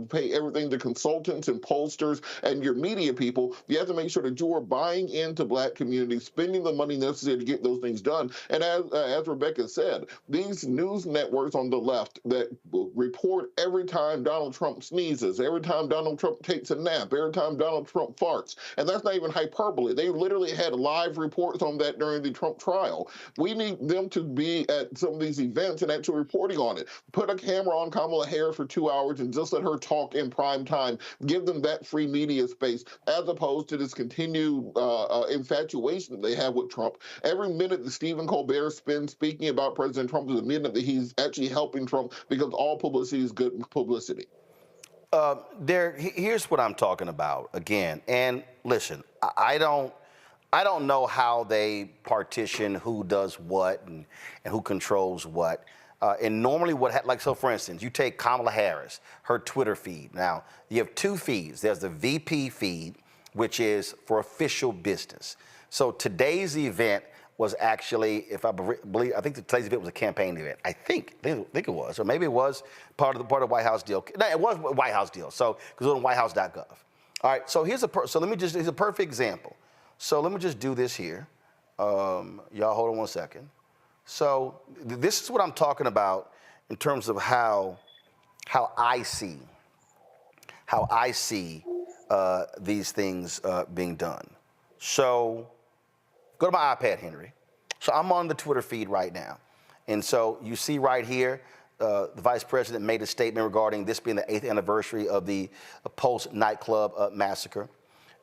pay everything to consultants and pollsters and your media people. You have to make sure that you are buying into black communities, spending the money necessary to get those things done. And as Rebecca said, these news networks on the left that report every time Donald Trump sneezes, every time Donald Trump takes a nap, every time Donald Trump farts, and that's not even hyperbole. They literally had live reports on that during the Trump trial. We need them to be at some of these events and actually reporting on it. Put a camera on Kamala Harris for 2 hours and just let her talk in prime time. Give them that free media space, as opposed to this continued infatuation that they have with Trump. Every minute that Stephen Colbert spends speaking about President Trump is a minute that he's actually helping Trump, because all publicity is good publicity. Here's what I'm talking about again. And listen, I don't know how they partition who does what and who controls what. And normally so for instance, you take Kamala Harris, her Twitter feed. Now, you have 2 feeds. There's the VP feed, which is for official business. So today's event was actually, I think today's event was a campaign event. I think it was, or maybe it was part of the White House deal. No, it was a White House deal. So because it was on whitehouse.gov. All right. So here's a perfect example. So let me just do this here. Y'all hold on one second. So this is what I'm talking about in terms of how I see these things being done. So go to my iPad, Henry. So I'm on the Twitter feed right now. And so you see right here, the vice president made a statement regarding this being the 8th anniversary of the Pulse nightclub massacre.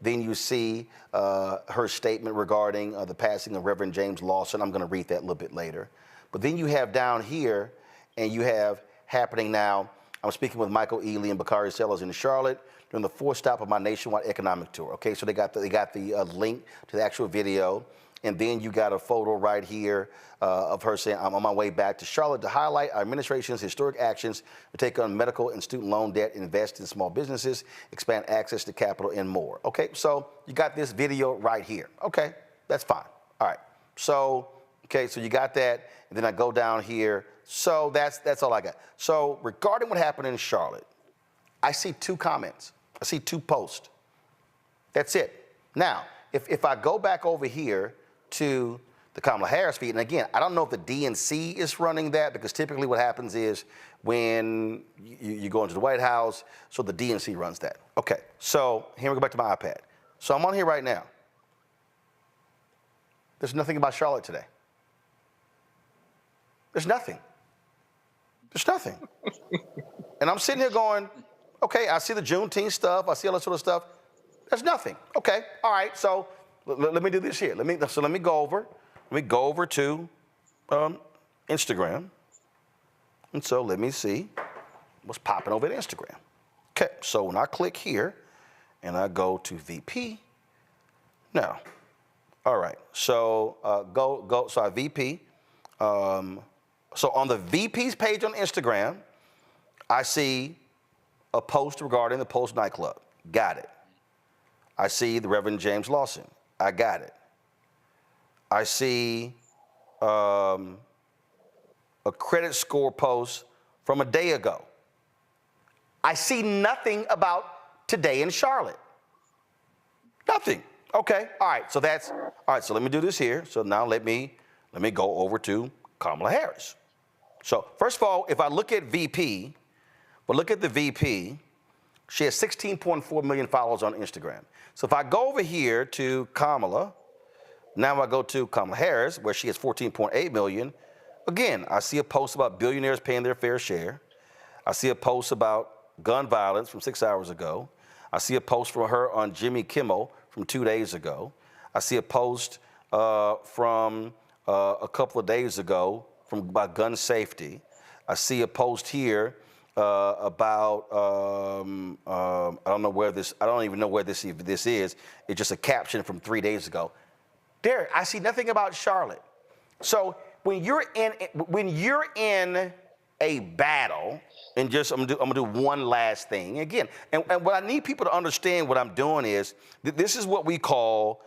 Then you see her statement regarding the passing of Reverend James Lawson. I'm going to read that a little bit later. But then you have down here, and you have happening now, I'm speaking with Michael Ealy and Bakari Sellers in Charlotte during the 4th stop of my nationwide economic tour. Okay, so they got the link to the actual video. And then you got a photo right here of her saying, I'm on my way back to Charlotte to highlight our administration's historic actions to take on medical and student loan debt, invest in small businesses, expand access to capital, and more. Okay, so you got this video right here. Okay, that's fine. All right, so, okay, so you got that. And then I go down here. So that's all I got. So regarding what happened in Charlotte, I see 2 comments. I see 2 posts. That's it. Now, if I go back over here to the Kamala Harris feed, and again, I don't know if the DNC is running that, because typically what happens is when you go into the White House, so the DNC runs that. Okay, so here we go back to my iPad. So I'm on here right now. There's nothing about Charlotte today. There's nothing. There's nothing. And I'm sitting here going, okay, I see the Juneteenth stuff, I see all that sort of stuff. There's nothing. Okay, all right, so let me do this here. Let me go over to Instagram. And so let me see what's popping over at Instagram. Okay, so when I click here and I go to VP, now, all right, so so I VP. So on the VP's page on Instagram, I see a post regarding the Post nightclub. Got it. I see the Reverend James Lawson. I got it. I see a credit score post from a day ago. I see nothing about today in Charlotte. Nothing. Okay. All right. So that's all right. So let me do this here. So now let me go over to Kamala Harris. So first of all, if I look at VP, look at the VP, she has 16.4 million followers on Instagram. So if I go over here to Kamala, now I go to Kamala Harris, where she has 14.8 million. Again, I see a post about billionaires paying their fair share. I see a post about gun violence from 6 hours ago. I see a post from her on Jimmy Kimmel from 2 days ago. I see a post from a couple of days ago about gun safety. I see a post here about I don't even know where this is. It's just a caption from 3 days ago. Derek, I see nothing about Charlotte. So when you're in a battle, and just I'm gonna do one last thing again. And what I need people to understand, what I'm doing is this is what we call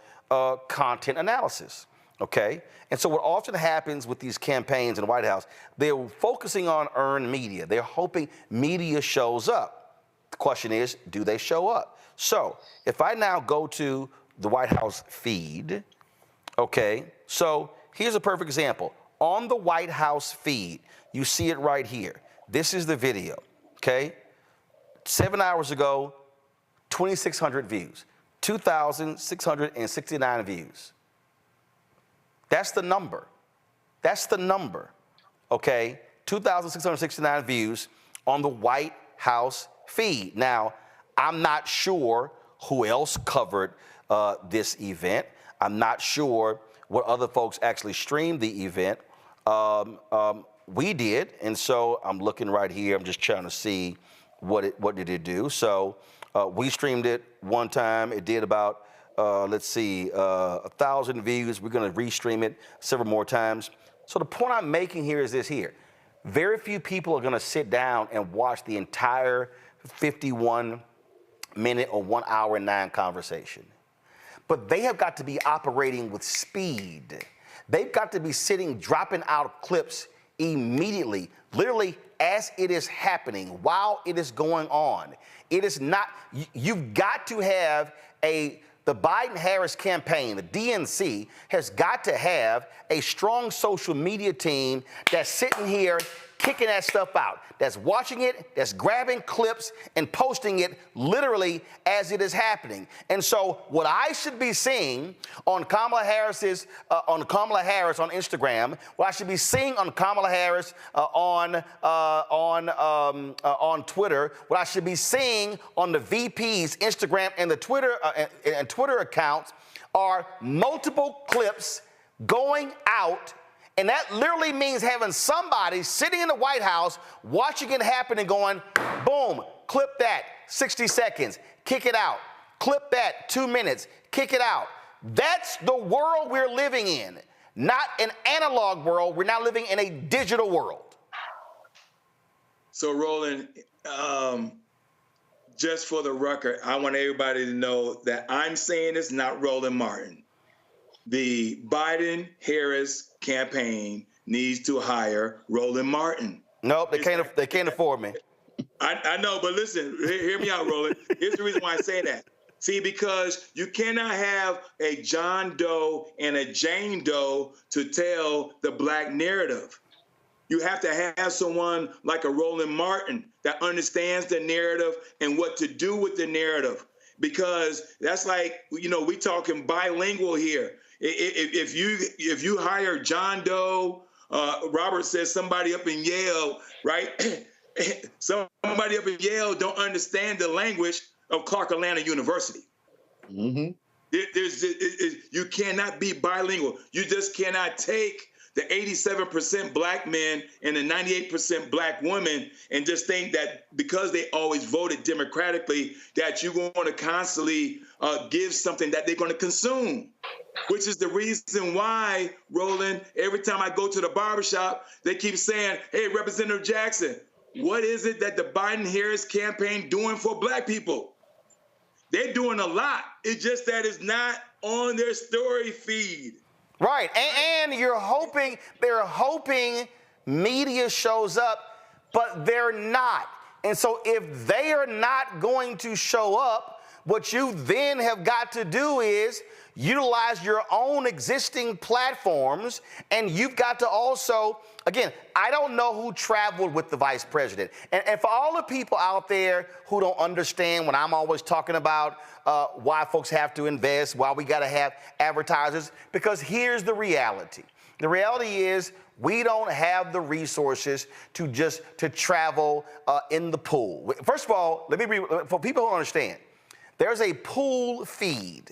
content analysis. Okay? And so what often happens with these campaigns in the White House, they're focusing on earned media. They're hoping media shows up. The question is, do they show up? So if I now go to the White House feed, okay, so here's a perfect example. On the White House feed, you see it right here. This is the video, okay? 7 hours ago, 2,600 views, 2,669 views. That's the number. That's the number, okay? 2,669 views on the White House feed. Now, I'm not sure who else covered this event. I'm not sure what other folks actually streamed the event. We did, and so I'm looking right here. I'm just trying to see what did it do. So we streamed it one time. It did about 1,000 views. We're going to restream it several more times. So the point I'm making here is this here. Very few people are going to sit down and watch the entire 51-minute or 1 hour and 9 conversation. But they have got to be operating with speed. They've got to be sitting, dropping out clips immediately, literally as it is happening, while it is going on. It is not, you've got to have the Biden-Harris campaign, the DNC, has got to have a strong social media team that's sitting here kicking that stuff out, that's watching it, that's grabbing clips and posting it literally as it is happening. And so what I should be seeing on Kamala Harris on Instagram, what I should be seeing on Kamala Harris on Twitter, what I should be seeing on the VP's Instagram and the Twitter and Twitter accounts are multiple clips going out. And that literally means having somebody sitting in the White House watching it happen and going, boom, clip that, 60 seconds, kick it out. Clip that, 2 minutes, kick it out. That's the world we're living in, not an analog world. We're now living in a digital world. So, Roland, just for the record, I want everybody to know that I'm saying this, not Roland Martin. The Biden-Harris campaign needs to hire Roland Martin. Nope, they can't afford me. I know, but listen, hear me out, Roland. Here's the reason why I say that. See, because you cannot have a John Doe and a Jane Doe to tell the black narrative. You have to have someone like a Roland Martin that understands the narrative and what to do with the narrative. Because that's like, we talking bilingual here. If you hire John Doe, Robert says somebody up in Yale, right? Somebody up in Yale don't understand the language of Clark Atlanta University. Mm-hmm. You cannot be bilingual. You just cannot take the 87% black men and the 98% black women and just think that because they always voted democratically, that you're going to constantly give something that they're going to consume, which is the reason why, Roland, every time I go to the barbershop, they keep saying, hey, Representative Jackson, what is it that the Biden-Harris campaign doing for black people? They're doing a lot. It's just that it's not on their story feed. Right, and they're hoping media shows up, but they're not. And so if they are not going to show up, what you then have got to do is utilize your own existing platforms, and you've got to also, again, I don't know who traveled with the vice president. And for all the people out there who don't understand when I'm always talking about why folks have to invest, why we got to have advertisers, because here's the reality. The reality is we don't have the resources to travel in the pool. First of all, for people who don't understand, there's a pool feed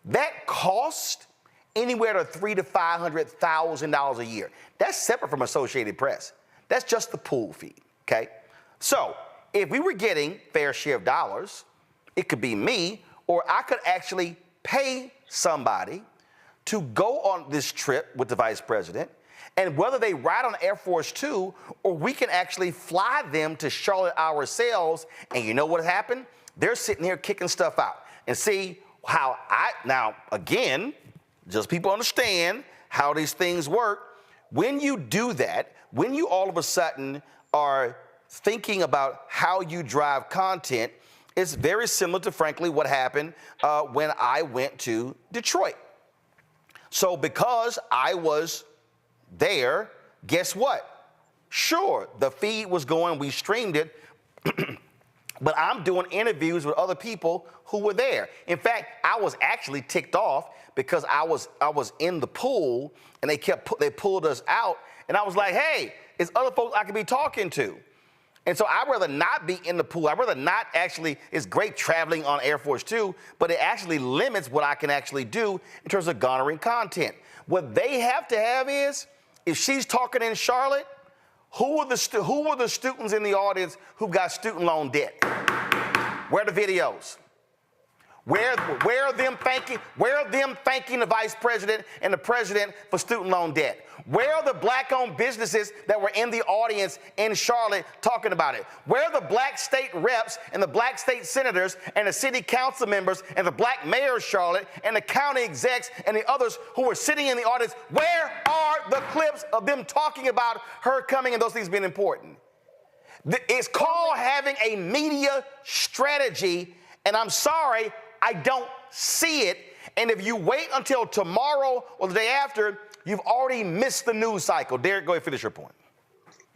that costs anywhere to $300,000 to $500,000 a year. That's separate from Associated Press. That's just the pool feed, okay? So if we were getting fair share of dollars, it could be me, or I could actually pay somebody to go on this trip with the vice president, and whether they ride on Air Force Two, or we can actually fly them to Charlotte ourselves, and you know what happened? They're sitting here kicking stuff out. And see how now again, just people understand how these things work. When you do that, when you all of a sudden are thinking about how you drive content, it's very similar to, frankly, what happened when I went to Detroit. So because I was there, guess what? Sure, the feed was going, we streamed it, but I'm doing interviews with other people who were there. In fact, I was actually ticked off because I was in the pool and they pulled us out, and I was like, hey, it's other folks I could be talking to. And so I'd rather not be in the pool. I'd rather not actually, it's great traveling on Air Force Two, but it actually limits what I can actually do in terms of garnering content. What they have to have is, if she's talking in Charlotte, who were the students in the audience who got student loan debt? Where are the videos? Where are them thanking the vice president and the president for student loan debt? Where are the black-owned businesses that were in the audience in Charlotte talking about it? Where are the black state reps and the black state senators and the city council members and the black mayor of Charlotte and the county execs and the others who were sitting in the audience? Where are the clips of them talking about her coming and those things being important? It's called having a media strategy, and I'm sorry, I don't see it. And if you wait until tomorrow or the day after, you've already missed the news cycle. Derek, go ahead and finish your point.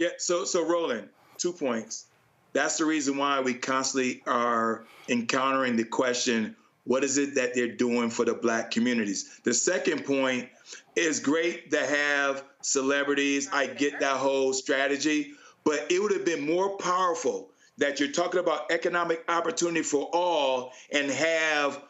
Yeah, so Roland, 2 points. That's the reason why we constantly are encountering the question, what is it that they're doing for the Black communities? The second point is great to have celebrities. I get that whole strategy, but it would have been more powerful that you're talking about economic opportunity for all and have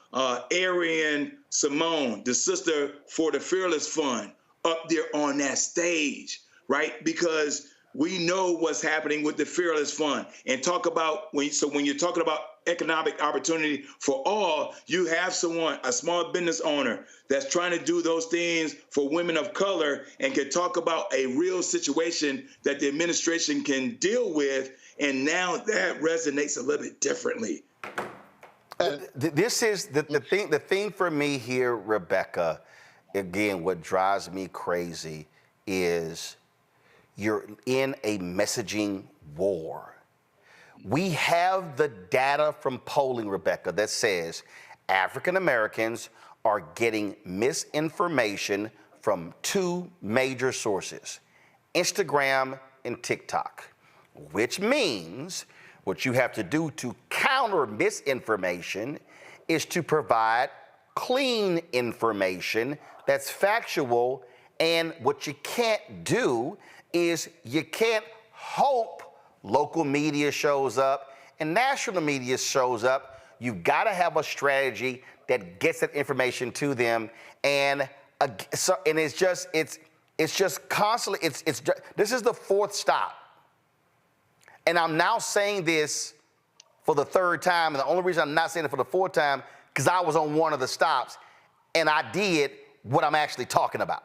Arian Simone, the sister for the Fearless Fund, up there on that stage, right? Because we know what's happening with the Fearless Fund, and talk about when you're talking about economic opportunity for all, you have someone, a small business owner that's trying to do those things for women of color and can talk about a real situation that the administration can deal with. And now that resonates a little bit differently. This is the thing for me here, Rebecca. Again, what drives me crazy is you're in a messaging war. We have the data from polling, Rebecca, that says African Americans are getting misinformation from two major sources, Instagram and TikTok, which means what you have to do to counter misinformation is to provide clean information that's factual. And what you can't do is you can't hope local media shows up and national media shows up. You've got to have a strategy that gets that information to them. And it's just constantly, this is the fourth stop. And I'm now saying this for the third time. And the only reason I'm not saying it for the fourth time, because I was on one of the stops and I did what I'm actually talking about.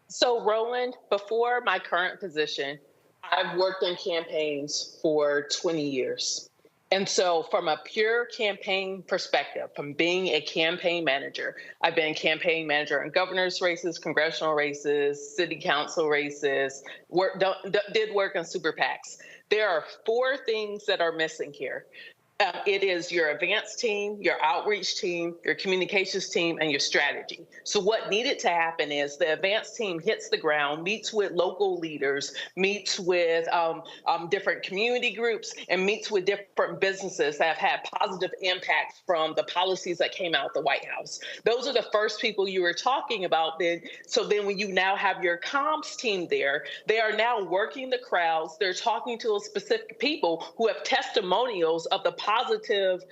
So, Roland, before my current position, I've worked in campaigns for 20 years. And so from a pure campaign perspective, from being a campaign manager, I've been campaign manager in governor's races, congressional races, city council races, did work in super PACs. There are four things that are missing here. It is your advance team, your outreach team, your communications team, and your strategy. So what needed to happen is the advance team hits the ground, meets with local leaders, meets with different community groups, and meets with different businesses that have had positive impacts from the policies that came out of the White House. Those are the first people you were talking about. So then when you now have your comms team there, they are now working the crowds. They're talking to specific people who have testimonials of the positive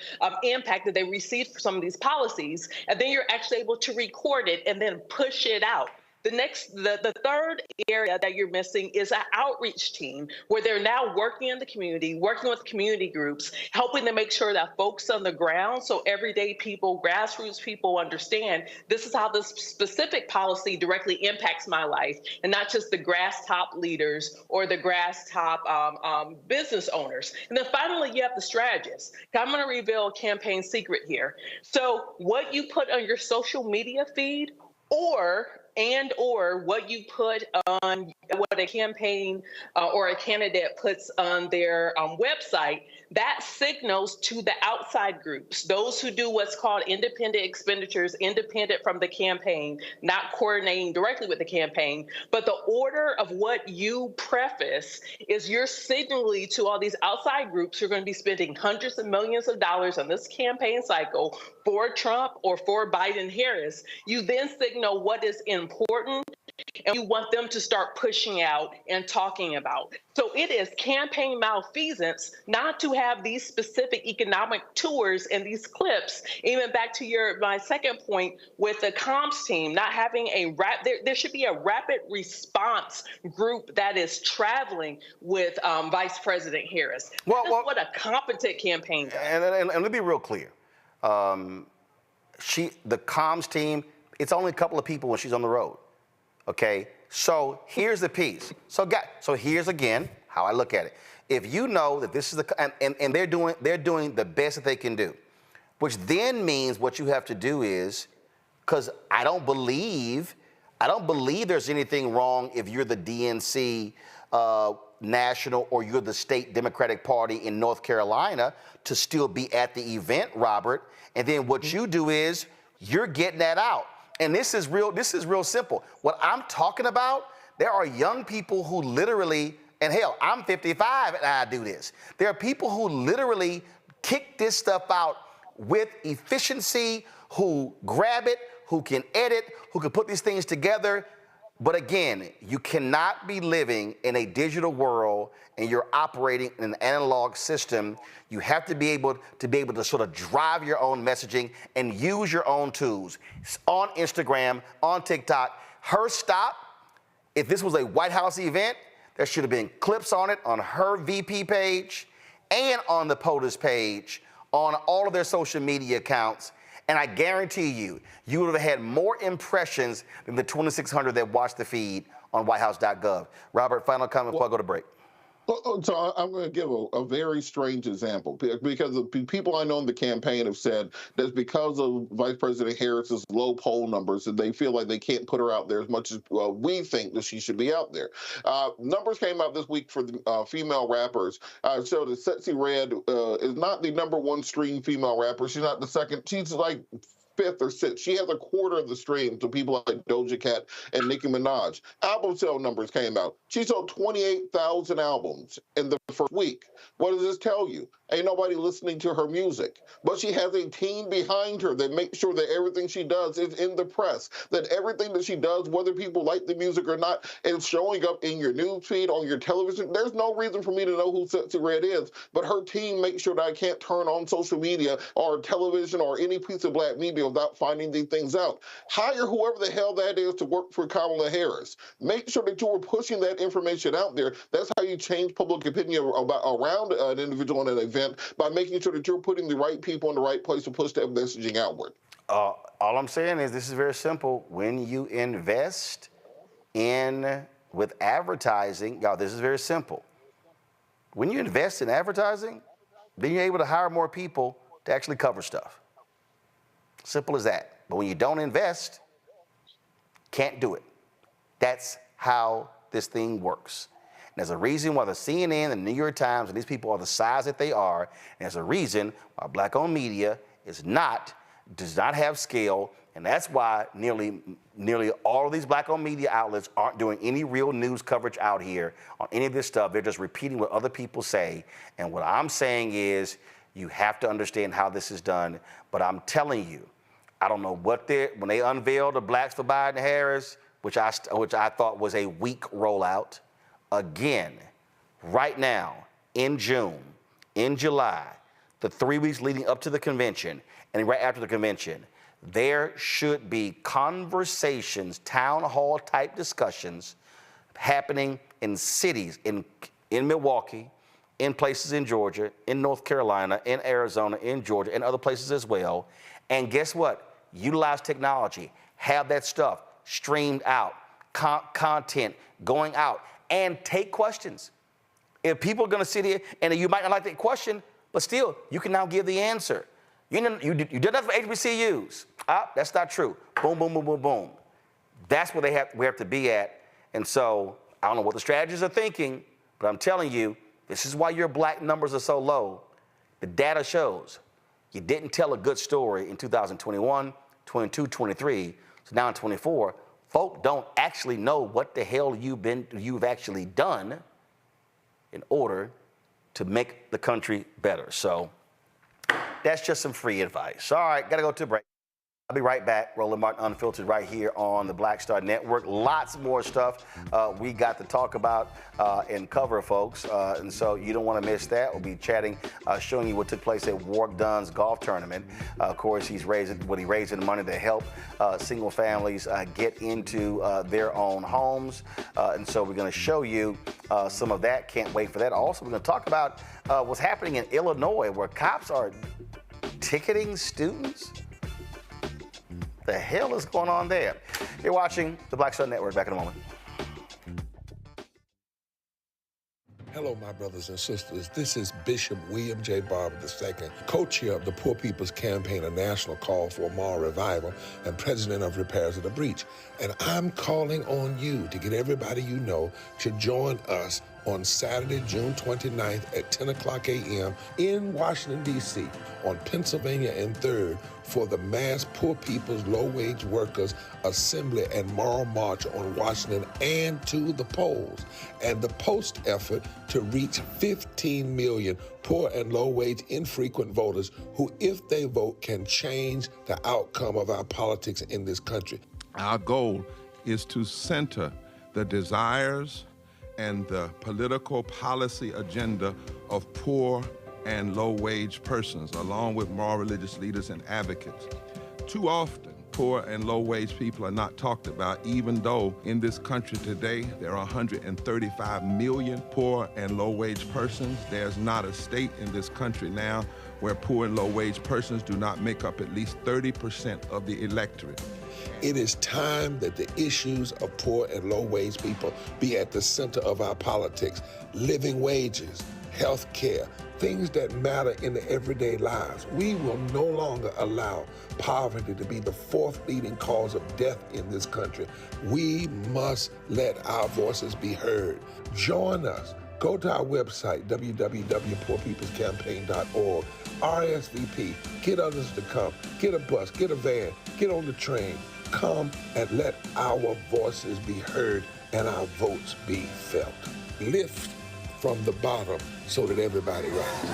impact that they received for some of these policies, and then you're actually able to record it and then push it out. The third area that you're missing is an outreach team where they're now working in the community, working with community groups, helping to make sure that folks on the ground, so everyday people, grassroots people understand this is how this specific policy directly impacts my life, and not just the grass top leaders or the grass top business owners. And then finally, you have the strategists. I'm going to reveal a campaign secret here. So what you put on your social media feed or what you put on what a campaign or a candidate puts on their website, that signals to the outside groups, those who do what's called independent expenditures, independent from the campaign, not coordinating directly with the campaign. But the order of what you preface is you're signaling to all these outside groups who are going to be spending hundreds of millions of dollars on this campaign cycle for Trump or for Biden-Harris. You then signal what is important and you want them to start pushing out and talking about. So it is campaign malfeasance not to have these specific economic tours and these clips. Even back to my second point with the comms team, not having there should be a rapid response group that is traveling with Vice President Harris. That's what a competent campaign does. And let me be real clear. The comms team, it's only a couple of people when she's on the road. Okay, so here's the piece. So here's again how I look at it. If you know that this is and they're doing the best that they can do, which then means what you have to do is, because I don't believe there's anything wrong if you're the DNC national or you're the state Democratic Party in North Carolina to still be at the event, Robert. And then what you do is you're getting that out. And this is real simple. What I'm talking about, There are young people who literally, and hell, I'm 55 and I do this. There are people who literally kick this stuff out with efficiency, who grab it, who can edit, who can put these things together. But again, you cannot be living in a digital world and you're operating in an analog system. You have to be able to sort of drive your own messaging and use your own tools. On Instagram, on TikTok, her stop, if this was a White House event, there should have been clips on it on her VP page and on the POTUS page, on all of their social media accounts. And I guarantee you, you would have had more impressions than the 2,600 that watched the feed on whitehouse.gov. Robert, final comment before I go to break. So I'm going to give a very strange example, because the people I know in the campaign have said that because of Vice President Harris's low poll numbers, that they feel like they can't put her out there as much as we think that she should be out there. Numbers came out this week for the female rappers. Showed that Sexy Red is not the #1 streamed female rapper. She's not the second. She's like 5th or 6th. She has a quarter of the stream to people like Doja Cat and Nicki Minaj. Album sale numbers came out. She sold 28,000 albums in the first week. What does this tell you? Ain't nobody listening to her music. But she has a team behind her that makes sure that everything she does is in the press, that everything that she does, whether people like the music or not, is showing up in your news feed, on your television. There's no reason for me to know who Sexy Red is, but her team makes sure that I can't turn on social media or television or any piece of black media without finding these things out. Hire whoever the hell that is to work for Kamala Harris. Make sure that you are pushing that information out there. That's how you change public opinion around an individual in an event, by making sure that you're putting the right people in the right place to push that messaging outward. All I'm saying is this is very simple. When you invest with advertising, y'all, this is very simple. When you invest in advertising, then you're able to hire more people to actually cover stuff. Simple as that. But when you don't invest, can't do it. That's how this thing works. And there's a reason why the CNN and the New York Times and these people are the size that they are. And there's a reason why black-owned media does not have scale. And that's why nearly all of these black-owned media outlets aren't doing any real news coverage out here on any of this stuff. They're just repeating what other people say. And what I'm saying is you have to understand how this is done. But I'm telling you, I don't know what when they unveiled the Blacks for Biden Harris, which I thought was a weak rollout. Again, right now, in June, in July, the 3 weeks leading up to the convention, and right after the convention, there should be conversations, town hall type discussions happening in cities, in Milwaukee, in places in Georgia, in North Carolina, in Arizona, in Georgia, and other places as well. And guess what? Utilize technology, have that stuff streamed out, content going out, and take questions. If people are going to sit here and you might not like that question, but still, you can now give the answer. You did that for HBCUs. That's not true. Boom, boom, boom, boom, boom. That's where we have to be at. And so I don't know what the strategists are thinking, but I'm telling you, this is why your black numbers are so low. The data shows you didn't tell a good story in 2021, 22, 23. So now in 24, folk don't actually know what the hell you've actually done in order to make the country better. So that's just some free advice. All right, gotta go to a break. I'll be right back. Roland Martin Unfiltered right here on the Black Star Network. Lots more stuff we got to talk about and cover, folks. And so you don't want to miss that. We'll be chatting, showing you what took place at Warwick Dunn's golf tournament. Of course, he's raising money to help single families get into their own homes. And so we're going to show you some of that. Can't wait for that. Also, we're going to talk about what's happening in Illinois, where cops are ticketing students. The hell is going on there? You're watching the Black Star Network. Back in a moment. Hello, my brothers and sisters. This is Bishop William J. Barber II, co-chair of the Poor People's Campaign, a national call for a moral revival, and president of Repairs of the Breach. And I'm calling on you to get everybody you know to join us on Saturday, June 29th at 10 o'clock a.m. in Washington, D.C. on Pennsylvania and 3rd for the mass Poor People's Low-Wage Workers Assembly and Moral March on Washington and to the polls, and the post effort to reach 15 million poor and low-wage infrequent voters who, if they vote, can change the outcome of our politics in this country. Our goal is to center the desires and the political policy agenda of poor and low-wage persons, along with moral religious leaders and advocates. Too often, poor and low-wage people are not talked about, even though in this country today, there are 135 million poor and low-wage persons. There's not a state in this country now where poor and low-wage persons do not make up at least 30% of the electorate. It is time that the issues of poor and low-wage people be at the center of our politics. Living wages, health care, things that matter in the everyday lives. We will no longer allow poverty to be the fourth leading cause of death in this country. We must let our voices be heard. Join us. Go to our website, www.poorpeoplescampaign.org. RSVP. Get others to come. Get a bus. Get a van. Get on the train. Come and let our voices be heard and our votes be felt. Lift from the bottom so that everybody rises.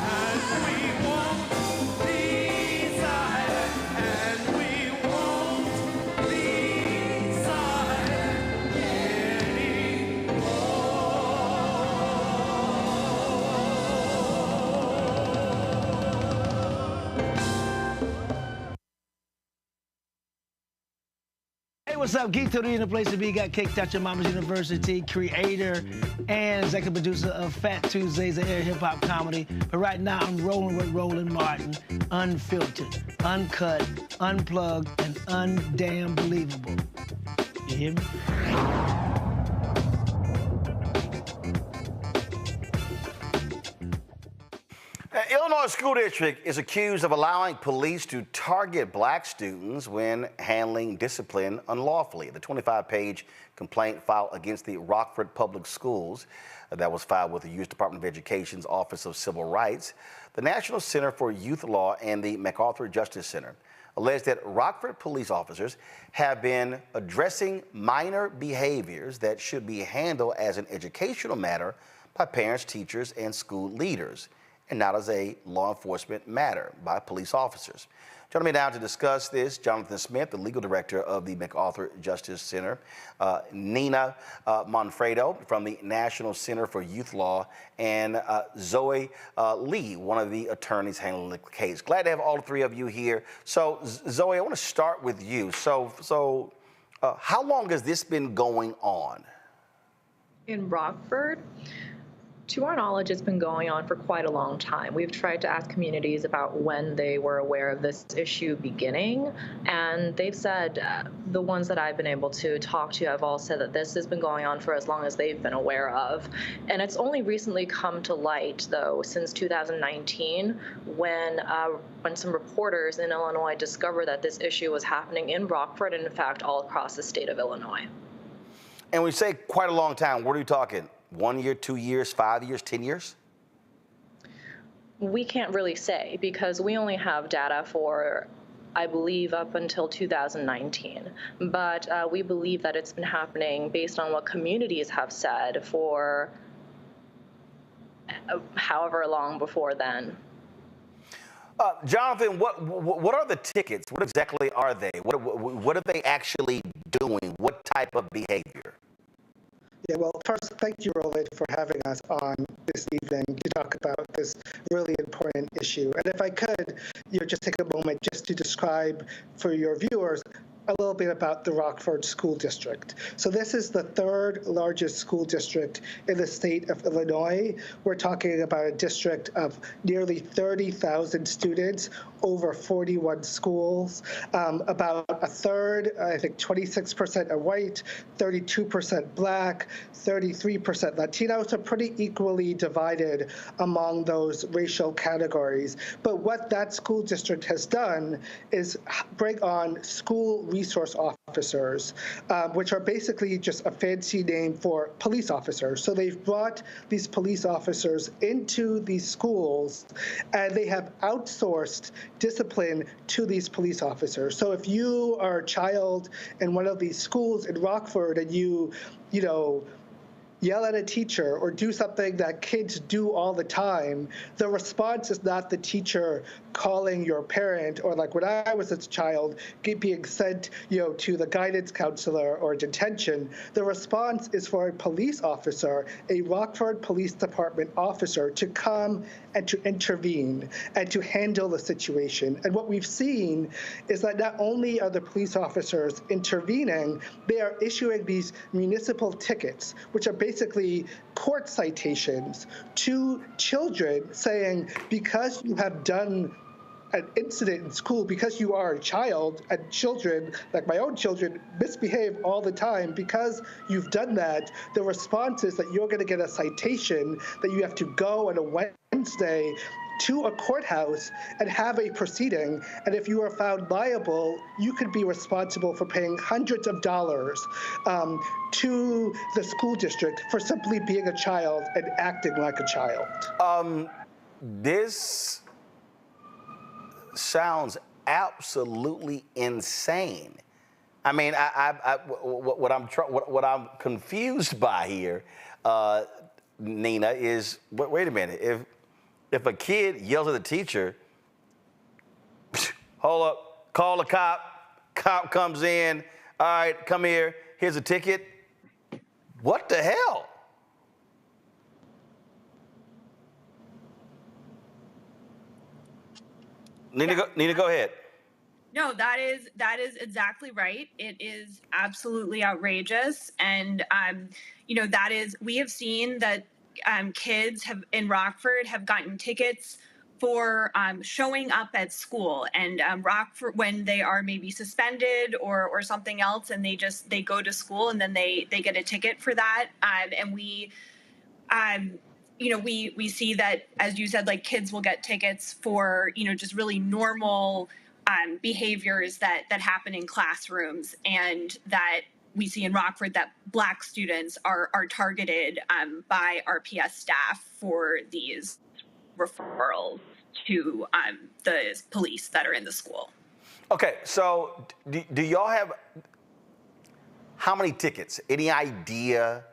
Hey, what's up? Geek Tony in the place to be. Got kicked out your mama's university, creator and executive producer of Fat Tuesdays, an air hip-hop comedy. But right now, I'm rolling with Roland Martin, unfiltered, uncut, unplugged, and undamn believable. You hear me? Illinois school district is accused of allowing police to target black students when handling discipline unlawfully. The 25-page complaint filed against the Rockford Public Schools that was filed with the U.S. Department of Education's Office of Civil Rights, the National Center for Youth Law, and the MacArthur Justice Center alleged that Rockford police officers have been addressing minor behaviors that should be handled as an educational matter by parents, teachers, and school leaders, and not as a law enforcement matter by police officers. Joining me now to discuss this, Jonathan Smith, the legal director of the MacArthur Justice Center, Nina Manfredo from the National Center for Youth Law, and Zoe Lee, one of the attorneys handling the case. Glad to have all three of you here. So, Zoe, I want to start with you. So, how long has this been going on? In Rockford? To our knowledge, it's been going on for quite a long time. We've tried to ask communities about when they were aware of this issue beginning, and they've said, the ones that I've been able to talk to have all said that this has been going on for as long as they've been aware of. And it's only recently come to light, though, since 2019, when some reporters in Illinois discovered that this issue was happening in Rockford and, in fact, all across the state of Illinois. And we say quite a long time. What are you talking? 1 year, 2 years, 5 years, 10 years? We can't really say because we only have data for, I believe, up until 2019. But we believe that it's been happening based on what communities have said for however long before then. Jonathan, what are the tickets? What exactly are they? What are they actually doing? What type of behavior? Yeah, well, first, thank you, Roland, for having us on this evening to talk about this really important issue. And if I could, just take a moment just to describe for your viewers a little bit about the Rockford School District. So this is the third largest school district in the state of Illinois. We're talking about a district of nearly 30,000 students, over 41 schools. About a third, I think 26% are white, 32% black, 33% Latino, so pretty equally divided among those racial categories. But what that school district has done is bring on school resource officers, which are basically just a fancy name for police officers. So they've brought these police officers into these schools, and they have outsourced discipline to these police officers. So if you are a child in one of these schools in Rockford and you know, yell at a teacher or do something that kids do all the time, the response is not the teacher calling your parent, or like when I was a child, being sent, to the guidance counselor or detention. The response is for a police officer, a Rockford Police Department officer, to come and to intervene and to handle the situation. And what we've seen is that not only are the police officers intervening, they are issuing these municipal tickets, which are basically court citations to children, saying, because you have done an incident in school, because you are a child, and children, like my own children, misbehave all the time, because you've done that, the response is that you're going to get a citation, that you have to go on a Wednesday to a courthouse and have a proceeding, and if you are found liable, you could be responsible for paying hundreds of dollars to the school district for simply being a child and acting like a child. This sounds absolutely insane. I mean, what I'm confused by here, Nina, is wait a minute. If a kid yells at the teacher, hold up, call the cop. Cop comes in. All right, come here. Here's a ticket. What the hell? Nina, go ahead. No, that is exactly right. It is absolutely outrageous, and we have seen that kids in Rockford have gotten tickets for showing up at school, and Rockford, when they are maybe suspended or something else, and they go to school and then they get a ticket for that, and we see that, as you said, like kids will get tickets for, just really normal behaviors that happen in classrooms, and that we see in Rockford that Black students are targeted by RPS staff for these referrals to the police that are in the school. Okay, so do y'all have how many tickets? Any idea?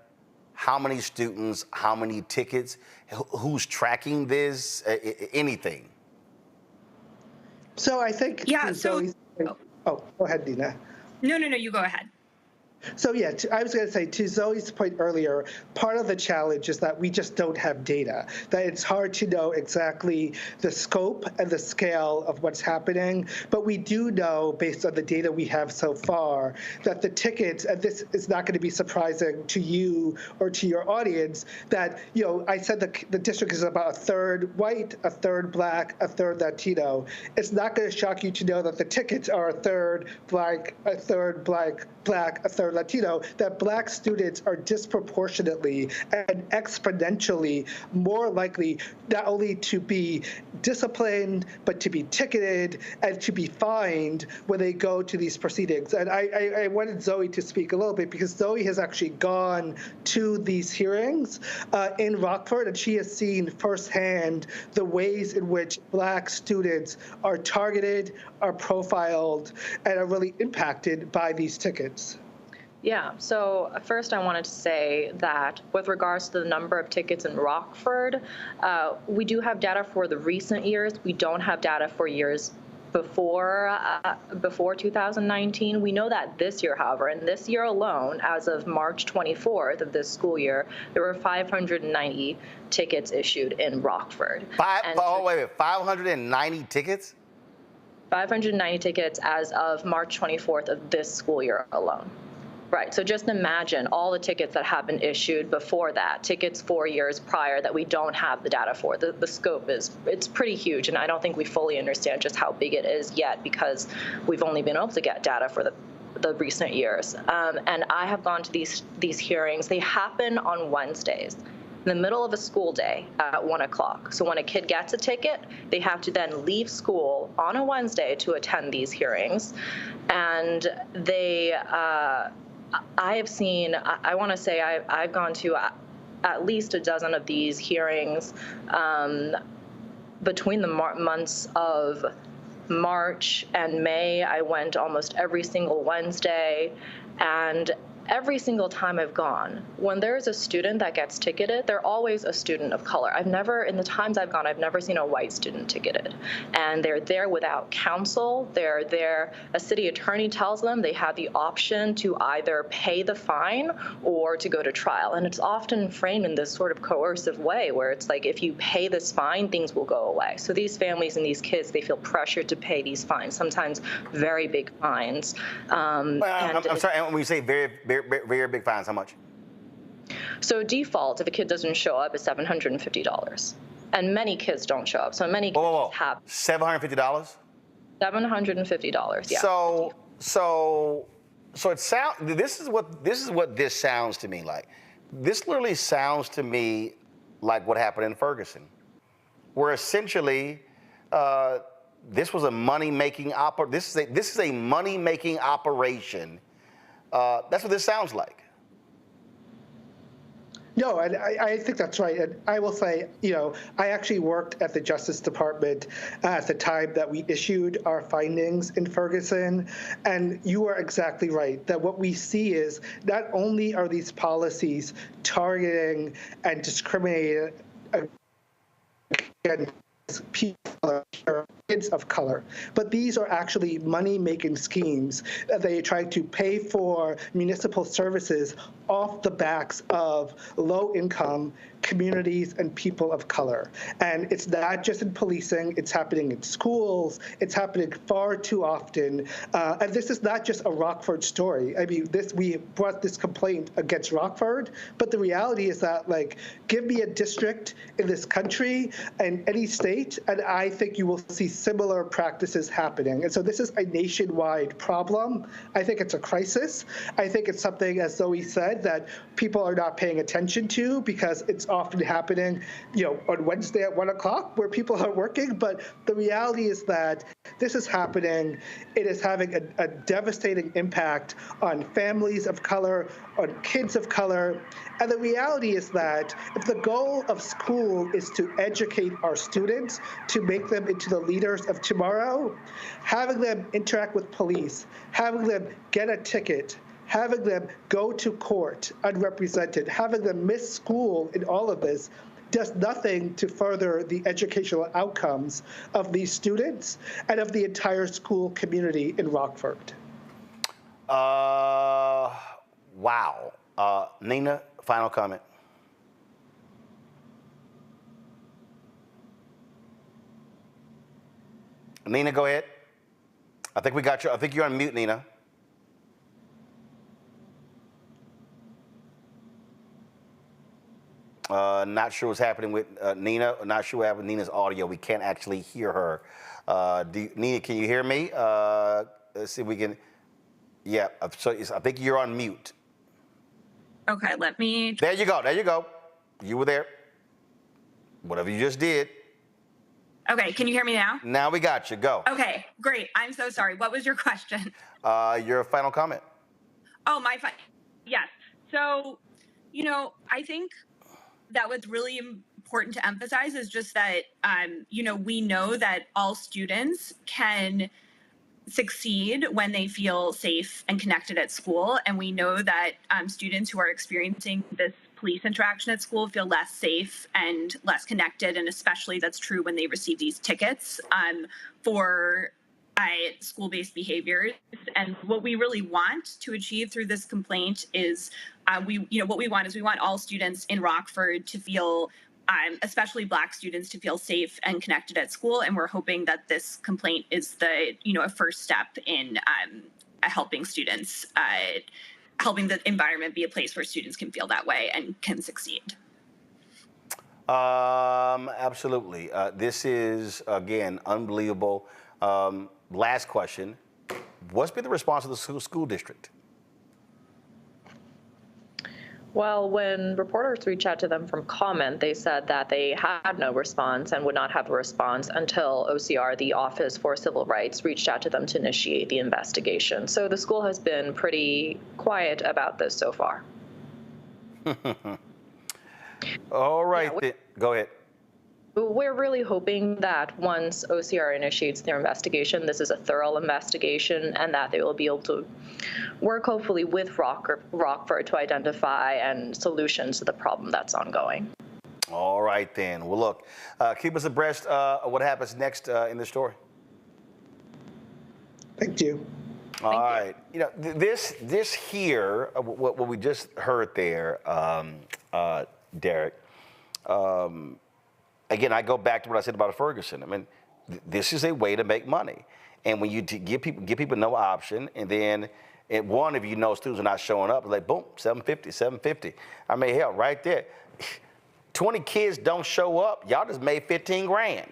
How many students, how many tickets, who's tracking this, anything? So I think... Yeah, go ahead, Dina. No, you go ahead. So yeah, I was going to say, to Zoe's point earlier, part of the challenge is that we just don't have data, that it's hard to know exactly the scope and the scale of what's happening, but we do know, based on the data we have so far, that the tickets, and this is not going to be surprising to you or to your audience, that, I said the district is about a third white, a third black, a third Latino. It's not going to shock you to know that the tickets are a third black, a third black, a third Latino, that Black students are disproportionately and exponentially more likely not only to be disciplined, but to be ticketed and to be fined when they go to these proceedings. And I wanted Zoe to speak a little bit, because Zoe has actually gone to these hearings in Rockford, and she has seen firsthand the ways in which Black students are targeted, are profiled, and are really impacted by these tickets. Yeah, so first I wanted to say that with regards to the number of tickets in Rockford, we do have data for the recent years. We don't have data for years before 2019. We know that this year, however, and this year alone, as of March 24th of this school year, there were 590 tickets issued in Rockford. Wait, 590 tickets? 590 tickets as of March 24th of this school year alone. Right. So just imagine all the tickets that have been issued before that, tickets 4 years prior that we don't have the data for. The scope it's pretty huge, and I don't think we fully understand just how big it is yet because we've only been able to get data for the recent years. And I have gone to these hearings. They happen on Wednesdays, in the middle of a school day at 1 o'clock. So when a kid gets a ticket, they have to then leave school on a Wednesday to attend these hearings. And I have seen, I want to say I've gone to at least a dozen of these hearings between the months of March and May. I went almost every single Wednesday, and every single time I've gone, when there's a student that gets ticketed, they're always a student of color. In the times I've gone, I've never seen a white student ticketed. And they're there without counsel. They're there, a city attorney tells them they have the option to either pay the fine or to go to trial. And it's often framed in this sort of coercive way where it's like, if you pay this fine, things will go away. So these families and these kids, they feel pressured to pay these fines, sometimes very big fines. I'm sorry, and when you say very big fines, how much? So default, if a kid doesn't show up, is $750. And many kids don't show up. So many kids have $750? $750, yeah. So it sounds. This is what this sounds to me like. This literally sounds to me like what happened in Ferguson, where essentially this was a money-making This is a money-making operation. That's what this sounds like. No, and I think that's right. And I will say, I actually worked at the Justice Department at the time that we issued our findings in Ferguson. And you are exactly right that what we see is not only are these policies targeting and discriminating against people or kids of color, but these are actually money-making schemes. They try to pay for municipal services off the backs of low-income communities and people of color. And it's not just in policing, it's happening in schools, it's happening far too often. And this is not just a Rockford story. I mean, we brought this complaint against Rockford, but the reality is that, give me a district in this country and any state, and I think you will see similar practices happening. And so this is a nationwide problem. I think it's a crisis. I think it's something, as Zoe said, that people are not paying attention to because it's often happening, on Wednesday at 1 o'clock where people are working. But the reality is that this is happening. It is having a devastating impact on families of color, on kids of color. And the reality is that if the goal of school is to educate our students, to make them into the leaders of tomorrow, having them interact with police, having them get a ticket, having them go to court unrepresented, having them miss school in all of this does nothing to further the educational outcomes of these students and of the entire school community in Rockford. Wow. Nina, final comment. Nina, go ahead. I think we got you. I think you're on mute, Nina. Not sure what's happening with Nina. Not sure what happened with Nina's audio. We can't actually hear her. Nina, can you hear me? Let's see if we can. Yeah, so I think you're on mute. Okay, let me. There you go. There you go. You were there. Whatever you just did. Okay, can you hear me now? Now we got you. Go. Okay, great. I'm so sorry. What was your question? Your final comment. Oh, yes. So, I think that what's really important to emphasize is just that, we know that all students can succeed when they feel safe and connected at school. And we know that students who are experiencing this police interaction at school feel less safe and less connected. And especially that's true when they receive these tickets for school-based behaviors. And what we really want to achieve through this complaint is we want all students in Rockford to feel, especially Black students, to feel safe and connected at school. And we're hoping that this complaint is a first step in helping students helping the environment be a place where students can feel that way and can succeed. Absolutely. This is, again, unbelievable. Last question. What's been the response of the school district? Well, when reporters reached out to them from comment, they said that they had no response and would not have a response until OCR, the Office for Civil Rights, reached out to them to initiate the investigation. So the school has been pretty quiet about this so far. All right, go ahead. We're really hoping that once OCR initiates their investigation, this is a thorough investigation and that they will be able to work hopefully with Rockford to identify and solutions to the problem that's ongoing. All right, then. Well, look, keep us abreast of what happens next in the story. Thank you. All right. You know, this here, what we just heard there, Derek, again, I go back to what I said about Ferguson. I mean, this is a way to make money. And when you give people no option, and then if you know students are not showing up, like, boom, $750. I mean, hell, right there. 20 kids don't show up, y'all just made 15 grand.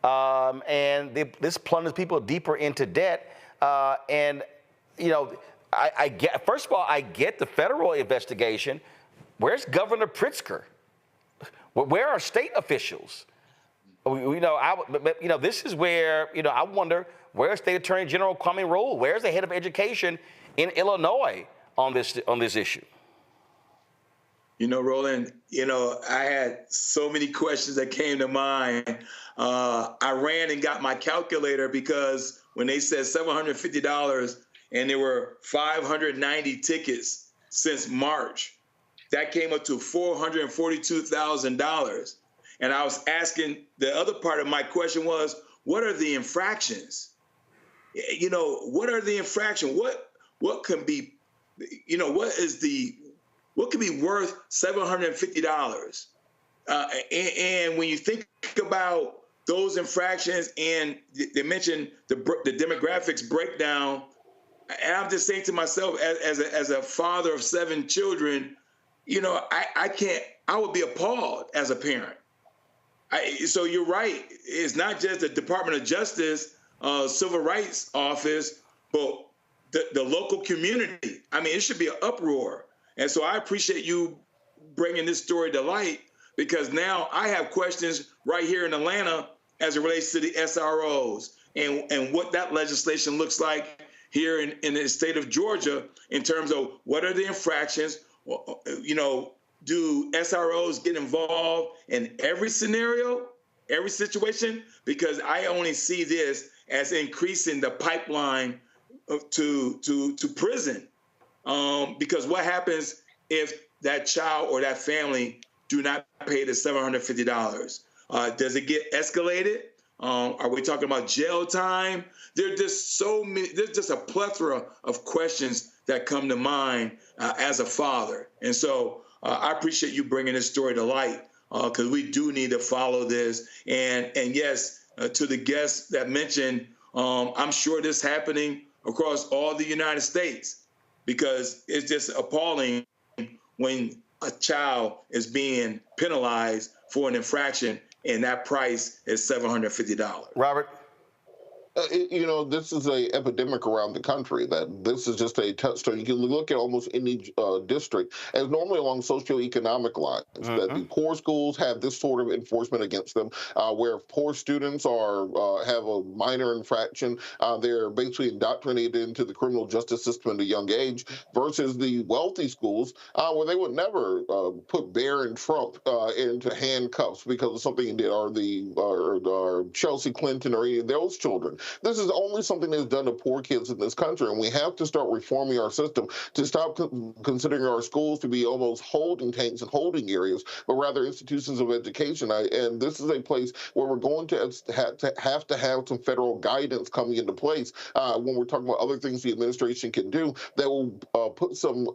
And this plunges people deeper into debt. And, you know, I get, first of all, I get the federal investigation. Where's Governor Pritzker? Where are state officials? You know, this is where, you know, I wonder, where's State Attorney General Kwame Rule? Where's the head of education in Illinois on this issue? You know, Roland, you know, I had so many questions that came to mind. I ran and got my calculator because when they said $750 and there were 590 tickets since March, that came up to $442,000. And I was asking, the other part of my question was, what are the infractions? You know, what are the infractions? What can be, you know, what can be worth $750? And when you think about those infractions, and they mentioned the demographics breakdown, and I'm just saying to myself, as a father of 7 children, you know, I would be appalled as a parent. So you're right. It's not just the Department of Justice, Civil Rights Office, but the local community. I mean, it should be an uproar. And so I appreciate you bringing this story to light, because now I have questions right here in Atlanta as it relates to the SROs and what that legislation looks like here in the state of Georgia in terms of what are the infractions. You know, do SROs get involved in every scenario, every situation? Because I only see this as increasing the pipeline to prison. Because what happens if that child or that family do not pay the $750? Does it get escalated? Are we talking about jail time? There's just so many. There's just a plethora of questions that come to mind as a father. And so I appreciate you bringing this story to light, because we do need to follow this. And yes, to the guests that mentioned, I'm sure this is happening across all the United States, because it's just appalling when a child is being penalized for an infraction and that price is $750. Robert? You know, this is an epidemic around the country, that this is just a touchstone. You can look at almost any district as normally along socioeconomic lines, that the poor schools have this sort of enforcement against them, where if poor students have a minor infraction, they're basically indoctrinated into the criminal justice system at a young age, versus the wealthy schools where they would never put Barron Trump into handcuffs because of something he did, or Chelsea Clinton or any of those children. This is only something that's done to poor kids in this country, and we have to start reforming our system to stop considering our schools to be almost holding tanks and holding areas, but rather institutions of education. And this is a place where we're going to have some federal guidance coming into place when we're talking about other things the administration can do that will put some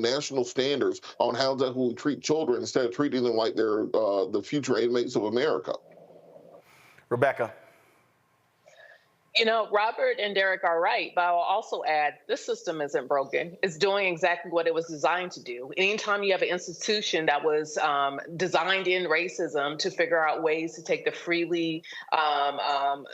national standards on how we treat children instead of treating them like they're the future inmates of America. Rebecca. You know, Robert and Derek are right, but I'll also add this system isn't broken. It's doing exactly what it was designed to do. Anytime you have an institution that was designed in racism to figure out ways to take the freely, the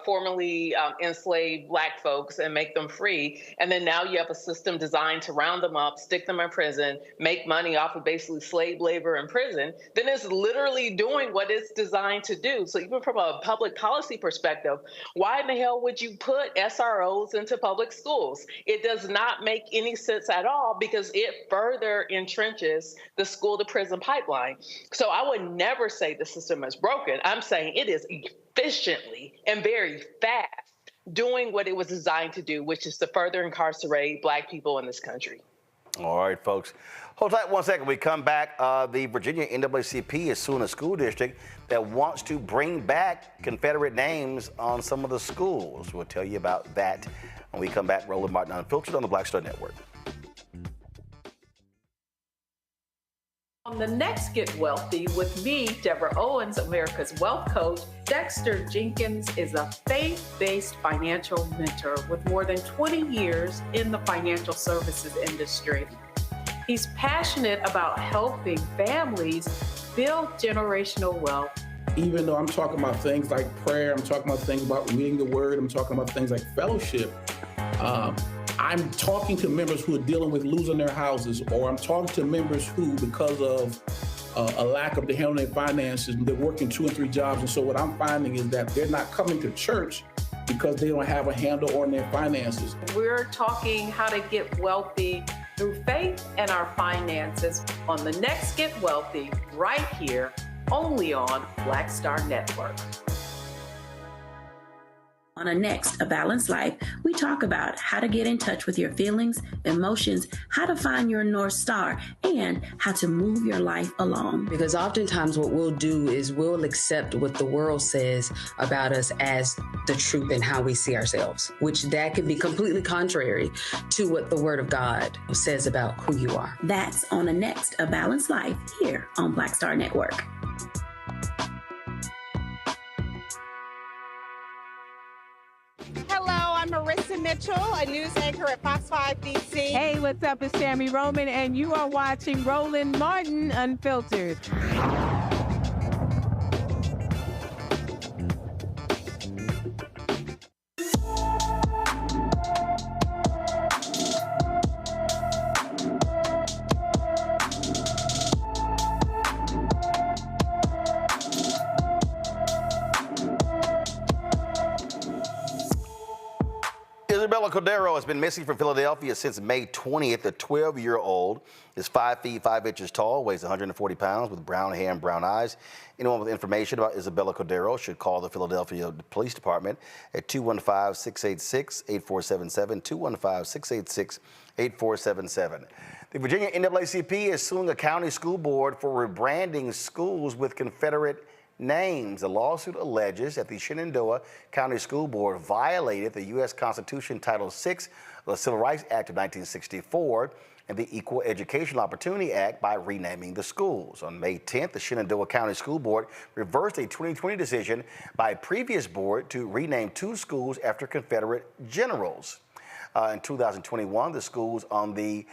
formerly enslaved Black folks and make them free, and then now you have a system designed to round them up, stick them in prison, make money off of basically slave labor in prison, then it's literally doing what it's designed to do. So even from a public policy perspective, why in the hell would you put SROs into public schools? It does not make any sense at all because it further entrenches the school to prison pipeline. So I would never say the system is broken. I'm saying it is efficiently and very fast doing what it was designed to do, which is to further incarcerate Black people in this country. All right, folks. Hold tight 1 second. We come back. The Virginia NAACP is suing a school district that wants to bring back Confederate names on some of the schools. We'll tell you about that when we come back. Roland Martin Unfiltered on the Black Star Network. On the next Get Wealthy with me, Deborah Owens, America's Wealth Coach, Dexter Jenkins is a faith-based financial mentor with more than 20 years in the financial services industry. He's passionate about helping families build generational wealth. Even though I'm talking about things like prayer, I'm talking about things about reading the word, I'm talking about things like fellowship, I'm talking to members who are dealing with losing their houses, or I'm talking to members who, because of a lack of the handling their finances, they're working 2 and 3 jobs. And so what I'm finding is that they're not coming to church because they don't have a handle on their finances. We're talking how to get wealthy through faith and our finances on the next Get Wealthy, right here, only on Black Star Network. On a next, A Balanced Life, we talk about how to get in touch with your feelings, emotions, how to find your North Star, and how to move your life along. Because oftentimes what we'll do is we'll accept what the world says about us as the truth and how we see ourselves, which that could be completely contrary to what the Word of God says about who you are. That's on the next, A Balanced Life, here on Black Star Network. I'm Marissa Mitchell, a news anchor at Fox 5 DC. Hey, what's up? It's Tammy Roman, and you are watching Roland Martin Unfiltered. Isabella Cordero has been missing from Philadelphia since May 20th. The 12-year-old is 5 feet 5 inches tall, weighs 140 pounds, with brown hair and brown eyes. Anyone with information about Isabella Cordero should call the Philadelphia Police Department at 215-686-8477, 215-686-8477. The Virginia NAACP is suing a county school board for rebranding schools with Confederate names. The lawsuit alleges that the Shenandoah County School Board violated the U.S. Constitution Title VI of the Civil Rights Act of 1964 and the Equal Education Opportunity Act by renaming the schools. On May 10th, the Shenandoah County School Board reversed a 2020 decision by a previous board to rename 2 schools after Confederate generals. In 2021, the schools on the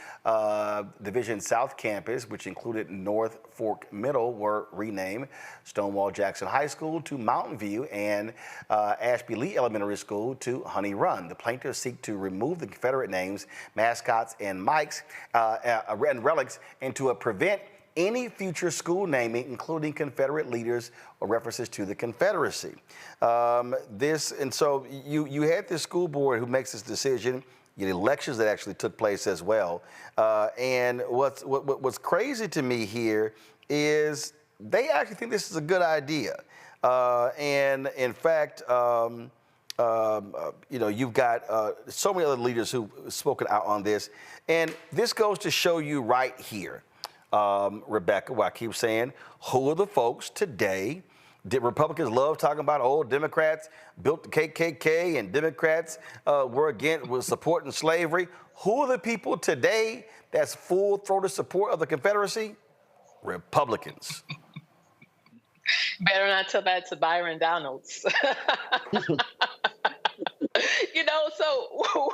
Division South campus, which included North Fork Middle, were renamed Stonewall Jackson High School to Mountain View and Ashby Lee Elementary School to Honey Run. The plaintiffs seek to remove the Confederate names, mascots, and mics and relics and to prevent any future school naming, including Confederate leaders or references to the Confederacy. So you had this school board who makes this decision. You had elections that actually took place as well. And what's crazy to me here is they actually think this is a good idea. And in fact, you've got so many other leaders who've spoken out on this. And this goes to show you right here, Rebecca, what I keep saying, who are the folks today? Republicans love talking about, Democrats built the KKK and Democrats were supporting slavery. Who are the people today that's full-throated support of the Confederacy? Republicans. Better not tell that to Byron Donalds. You know, so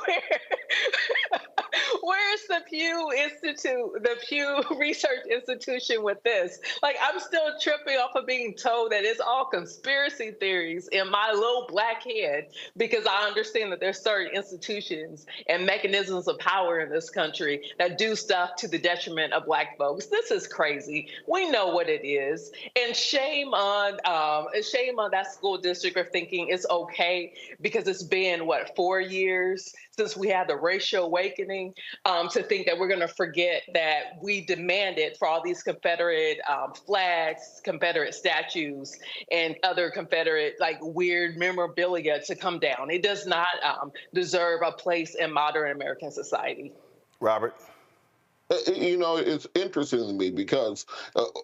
where's the Pew Institute, the Pew Research Institution with this? Like, I'm still tripping off of being told that it's all conspiracy theories in my little black head, because I understand that there's certain institutions and mechanisms of power in this country that do stuff to the detriment of black folks. This is crazy. We know what it is, and shame on that school district for thinking it's okay, because it's been 4 years since we had the racial awakening, to think that we're going to forget that we demanded for all these Confederate flags, Confederate statues, and other Confederate weird memorabilia to come down. It does not deserve a place in modern American society. Robert? You know, it's interesting to me because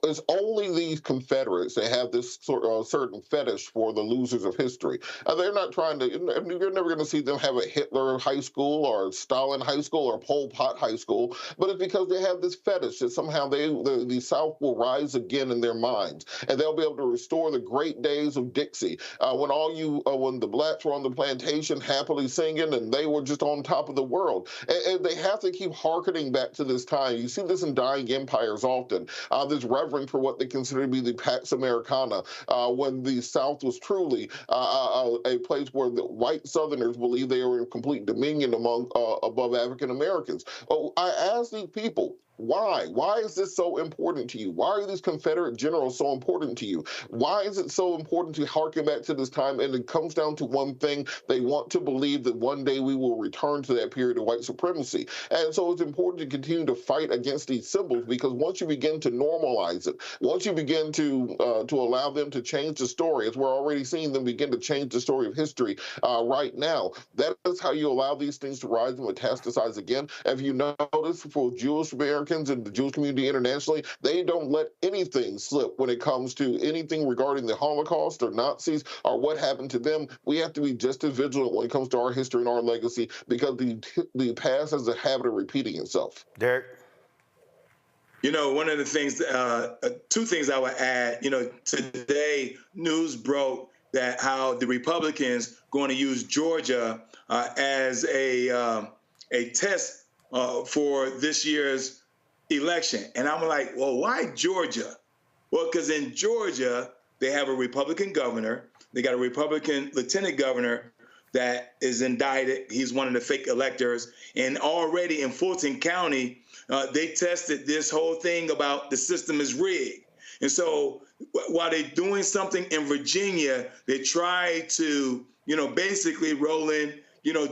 it's only these Confederates that have this certain fetish for the losers of history. They're not trying to, you're never going to see them have a Hitler high school or a Stalin high school or Pol Pot high school, but it's because they have this fetish that somehow the South will rise again in their minds, and they'll be able to restore the great days of Dixie, when the blacks were on the plantation happily singing and they were just on top of the world. And they have to keep hearkening back to this time. You see this in dying empires often, this reverence for what they consider to be the Pax Americana, when the South was truly a place where the white Southerners believed they were in complete dominion above African Americans. I ask these people, why? Why is this so important to you? Why are these Confederate generals so important to you? Why is it so important to harken back to this time? And it comes down to one thing. They want to believe that one day we will return to that period of white supremacy. And so it's important to continue to fight against these symbols, because once you begin to normalize it, once you begin to allow them to change the story, as we're already seeing them begin to change the story of history right now, that is how you allow these things to rise and metastasize again. If you notice, for Jewish Americans and the Jewish community internationally, they don't let anything slip when it comes to anything regarding the Holocaust or Nazis or what happened to them. We have to be just as vigilant when it comes to our history and our legacy, because the past has a habit of repeating itself. Derek? You know, one of the things, two things I would add, you know, today news broke that how the Republicans going to use Georgia as a test for this year's election. And I'm like, well, why Georgia? Well, because in Georgia, they have a Republican governor. They got a Republican lieutenant governor that is indicted. He's one of the fake electors. And already in Fulton County, they tested this whole thing about the system is rigged. And so while they're doing something in Virginia, they try to, basically, Roland,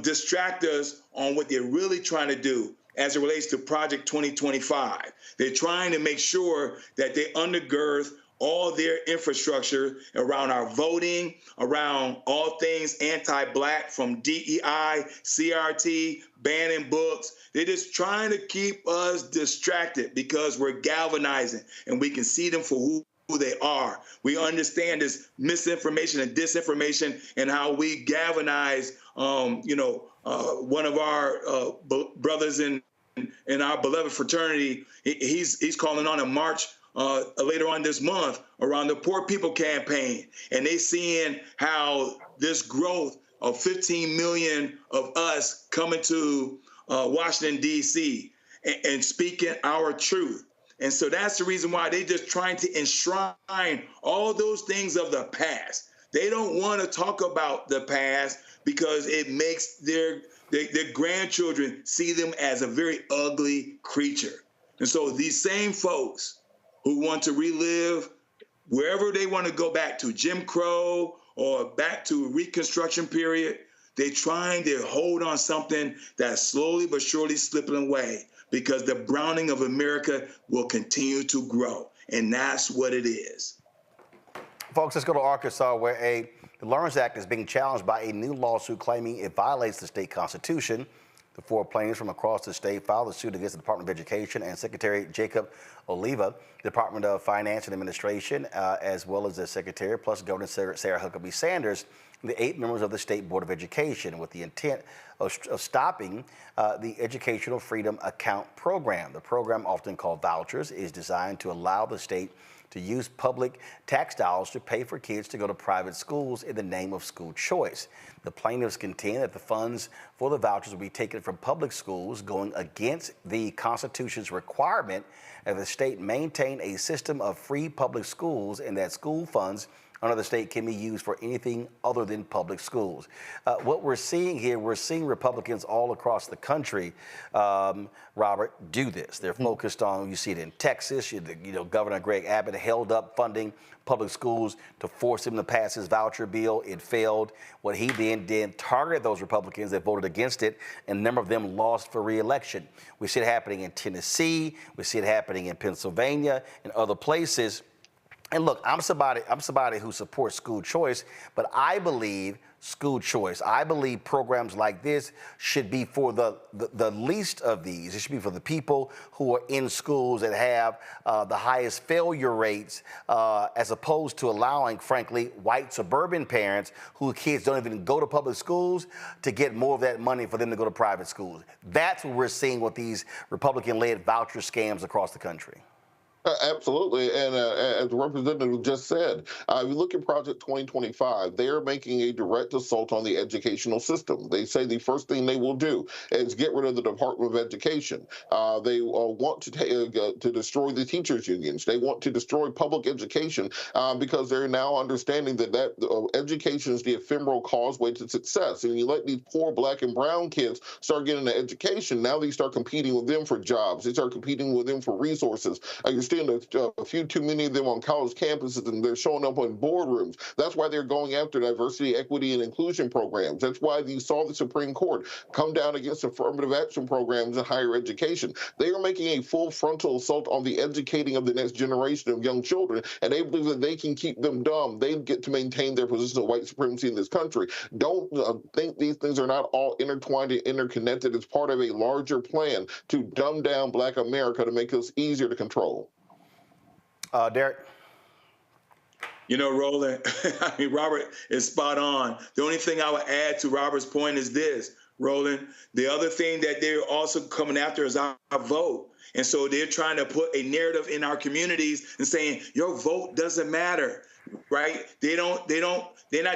distract us on what they're really trying to do as it relates to Project 2025. They're trying to make sure that they undergird all their infrastructure around our voting, around all things anti-Black, from DEI, CRT, banning books. They're just trying to keep us distracted because we're galvanizing and we can see them for who they are. We understand this misinformation and disinformation and how we galvanize, one of our brothers in our beloved fraternity. He's calling on a march later on this month around the Poor People campaign. And they seeing how this growth of 15 million of us coming to Washington, D.C. and speaking our truth. And so that's the reason why they just trying to enshrine all those things of the past. They don't want to talk about the past because it makes their grandchildren see them as a very ugly creature. And so these same folks who want to relive wherever they want to go back to, Jim Crow or back to Reconstruction period, they're trying to hold on something that's slowly but surely slipping away, because the browning of America will continue to grow. And that's what it is. Folks, let's go to Arkansas, where the Lawrence Act is being challenged by a new lawsuit claiming it violates the state constitution. The four plaintiffs from across the state filed a suit against the Department of Education and Secretary Jacob Oliva, Department of Finance and Administration, as well as the Secretary, plus Governor Sarah Huckabee Sanders, and the 8 members of the State Board of Education with the intent of stopping the Educational Freedom Account Program. The program, often called vouchers, is designed to allow the state to use public tax dollars to pay for kids to go to private schools in the name of school choice. The plaintiffs contend that the funds for the vouchers will be taken from public schools, going against the Constitution's requirement that the state maintain a system of free public schools, and that school funds under the state can be used for anything other than public schools. What we're seeing here, we're seeing Republicans all across the country, Robert, do this. They're focused on, you see it in Texas, Governor Greg Abbott held up funding public schools to force him to pass his voucher bill. It failed. What he then did targeted those Republicans that voted against it, and a number of them lost for re-election. We see it happening in Tennessee. We see it happening in Pennsylvania and other places. And look, I'm somebody who supports school choice, but I believe school choice, I believe programs like this should be for the least of these. It should be for the people who are in schools that have the highest failure rates, as opposed to allowing, frankly, white suburban parents whose kids don't even go to public schools to get more of that money for them to go to private schools. That's what we're seeing with these Republican-led voucher scams across the country. Absolutely. And as the representative just said, if you look at Project 2025, they are making a direct assault on the educational system. They say the first thing they will do is get rid of the Department of Education. They want to destroy the teachers' unions. They want to destroy public education because they're now understanding that education is the ephemeral causeway to success. And you let these poor Black and brown kids start getting an education, now they start competing with them for jobs. They start competing with them for resources. You're seeing a few too many of them on college campuses, and they're showing up in boardrooms. That's why they're going after diversity, equity, and inclusion programs. That's why you saw the Supreme Court come down against affirmative action programs in higher education. They are making a full frontal assault on the educating of the next generation of young children, and they believe that they can keep them dumb. They get to maintain their position of white supremacy in this country. Don't think these things are not all intertwined and interconnected. It's part of a larger plan to dumb down Black America to make us easier to control. Derek? Roland, I mean, Robert is spot on. The only thing I would add to Robert's point is this, Roland. The other thing that they're also coming after is our vote. And so they're trying to put a narrative in our communities and saying, your vote doesn't matter, right? They're not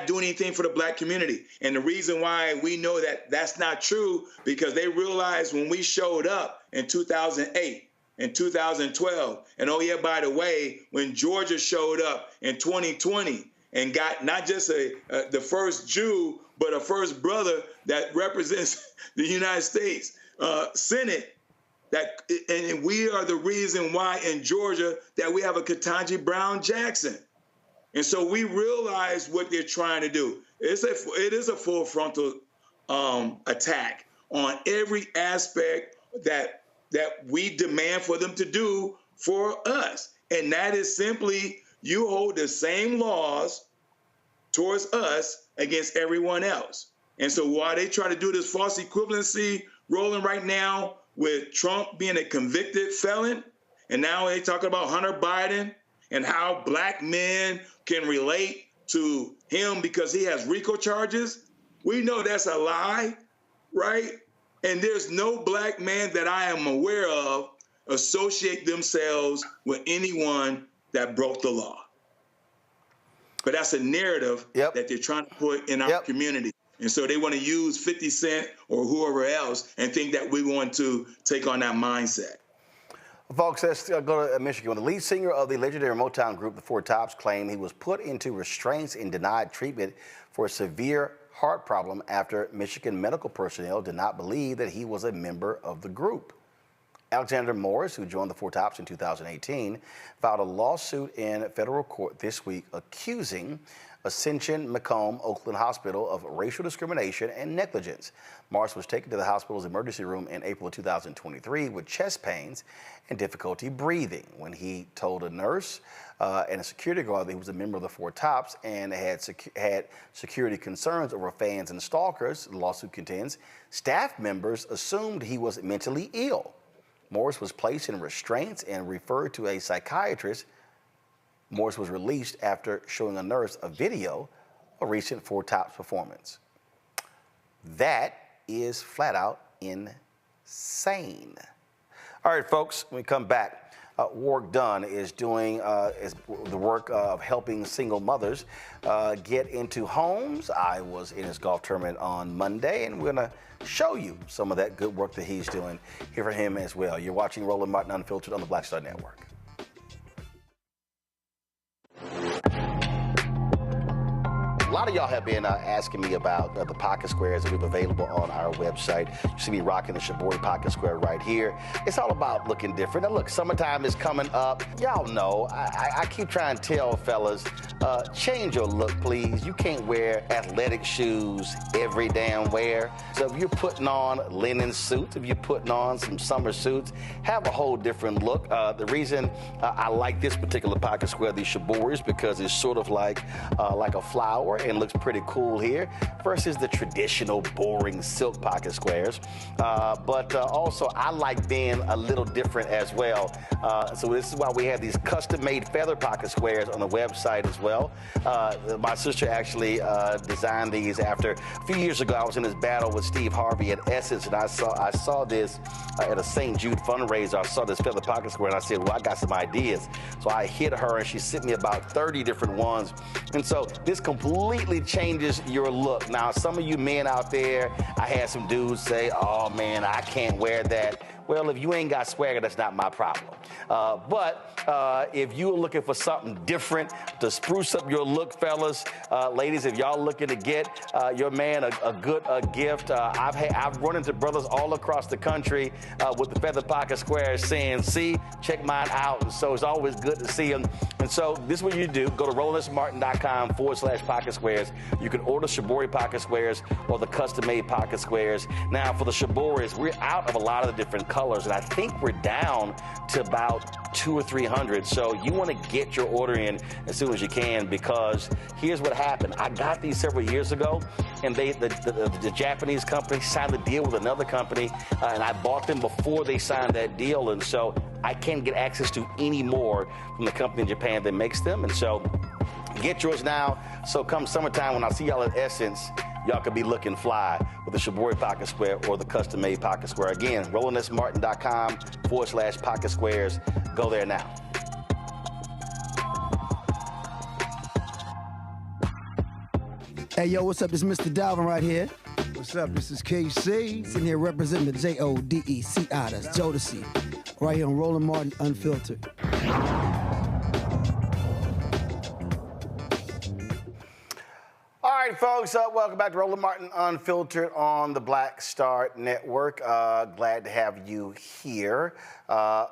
doing anything for the Black community. And the reason why we know that that's not true, because they realized when we showed up in 2008, in 2012. And oh yeah, by the way, when Georgia showed up in 2020 and got not just the first Jew, but a first brother that represents the United States Senate, and we are the reason why in Georgia that we have a Ketanji Brown Jackson. And so we realize what they're trying to do. It is a full frontal attack on every aspect that we demand for them to do for us. And that is simply, you hold the same laws towards us against everyone else. And so while they try to do this false equivalency rolling right now with Trump being a convicted felon, and now they talking about Hunter Biden and how Black men can relate to him because he has RICO charges, we know that's a lie, right? And there's no Black man that I am aware of associate themselves with anyone that broke the law. But that's a narrative that they're trying to put in our community. And so they want to use 50 Cent or whoever else and think that we want to take on that mindset. Folks, let's go to Michigan. The lead singer of the legendary Motown group, the Four Tops, claimed he was put into restraints and denied treatment for a severe heart problem after Michigan medical personnel did not believe that he was a member of the group. Alexander Morris, who joined the Four Tops in 2018, filed a lawsuit in federal court this week accusing Ascension Macomb Oakland Hospital of racial discrimination and negligence. Morris was taken to the hospital's emergency room in April of 2023 with chest pains and difficulty breathing when he told a nurse and a security guard that he was a member of the Four Tops and had security concerns over fans and stalkers. The lawsuit contends staff members assumed he was mentally ill. Morris was placed in restraints and referred to a psychiatrist. Morris was released after showing a nurse a video a recent Four Tops performance. That is flat out insane. All right, folks, when we come back, Warwick Dunn is doing the work of helping single mothers get into homes. I was in his golf tournament on Monday, and we're going to show you some of that good work that he's doing here for him as well. You're watching Roland Martin Unfiltered on the Black Star Network. A lot of y'all have been asking me about the pocket squares that we have available on our website. You see me rocking the Shibori pocket square right here. It's all about looking different. Now look, summertime is coming up. Y'all know, I keep trying to tell fellas, change your look, please. You can't wear athletic shoes every damn wear. So if you're putting on linen suits, if you're putting on some summer suits, have a whole different look. The reason I like this particular pocket square, the Shibori, is because it's sort of like a flower and looks pretty cool here versus the traditional boring silk pocket squares. But also I like being a little different as well. So this is why we have these custom-made feather pocket squares on the website as well. My sister actually designed these after a few years ago. I was in this battle with Steve Harvey at Essence, and I saw this at a St. Jude fundraiser. I saw this feather pocket square, and I said, well, I got some ideas. So I hit her, and she sent me about 30 different ones. And so this completely changes your look. Now, some of you men out there, I had some dudes say, oh man, I can't wear that. Well, if you ain't got swagger, that's not my problem. But if you're looking for something different to spruce up your look, fellas, ladies, if y'all looking to get your man a good gift, I've run into brothers all across the country with the feather pocket squares saying, see, check mine out. And so it's always good to see them. And so this is what you do. Go to RolandSMartin.com/pocket squares. You can order Shibori pocket squares or the custom-made pocket squares. Now, for the Shiboris, we're out of a lot of the different colors, and I think we're down to about 200 or 300. So you want to get your order in as soon as you can, because here's what happened. I got these several years ago, and the Japanese company signed a deal with another company, and I bought them before they signed that deal, and so I can't get access to any more from the company in Japan that makes them. And so get yours now. So come summertime, when I see y'all at Essence, y'all could be looking fly with the Shibori pocket square or the custom-made pocket square. Again, RolandSMartin.com/pocket squares. Go there now. Hey, yo, what's up? This is Mr. Dalvin right here. What's up? This is KC. Sitting here representing the JODECI. That's Jodeci. Right here on Roland Martin Unfiltered. All right, folks, welcome back to Roland Martin Unfiltered on the Black Star Network. Glad to have you here.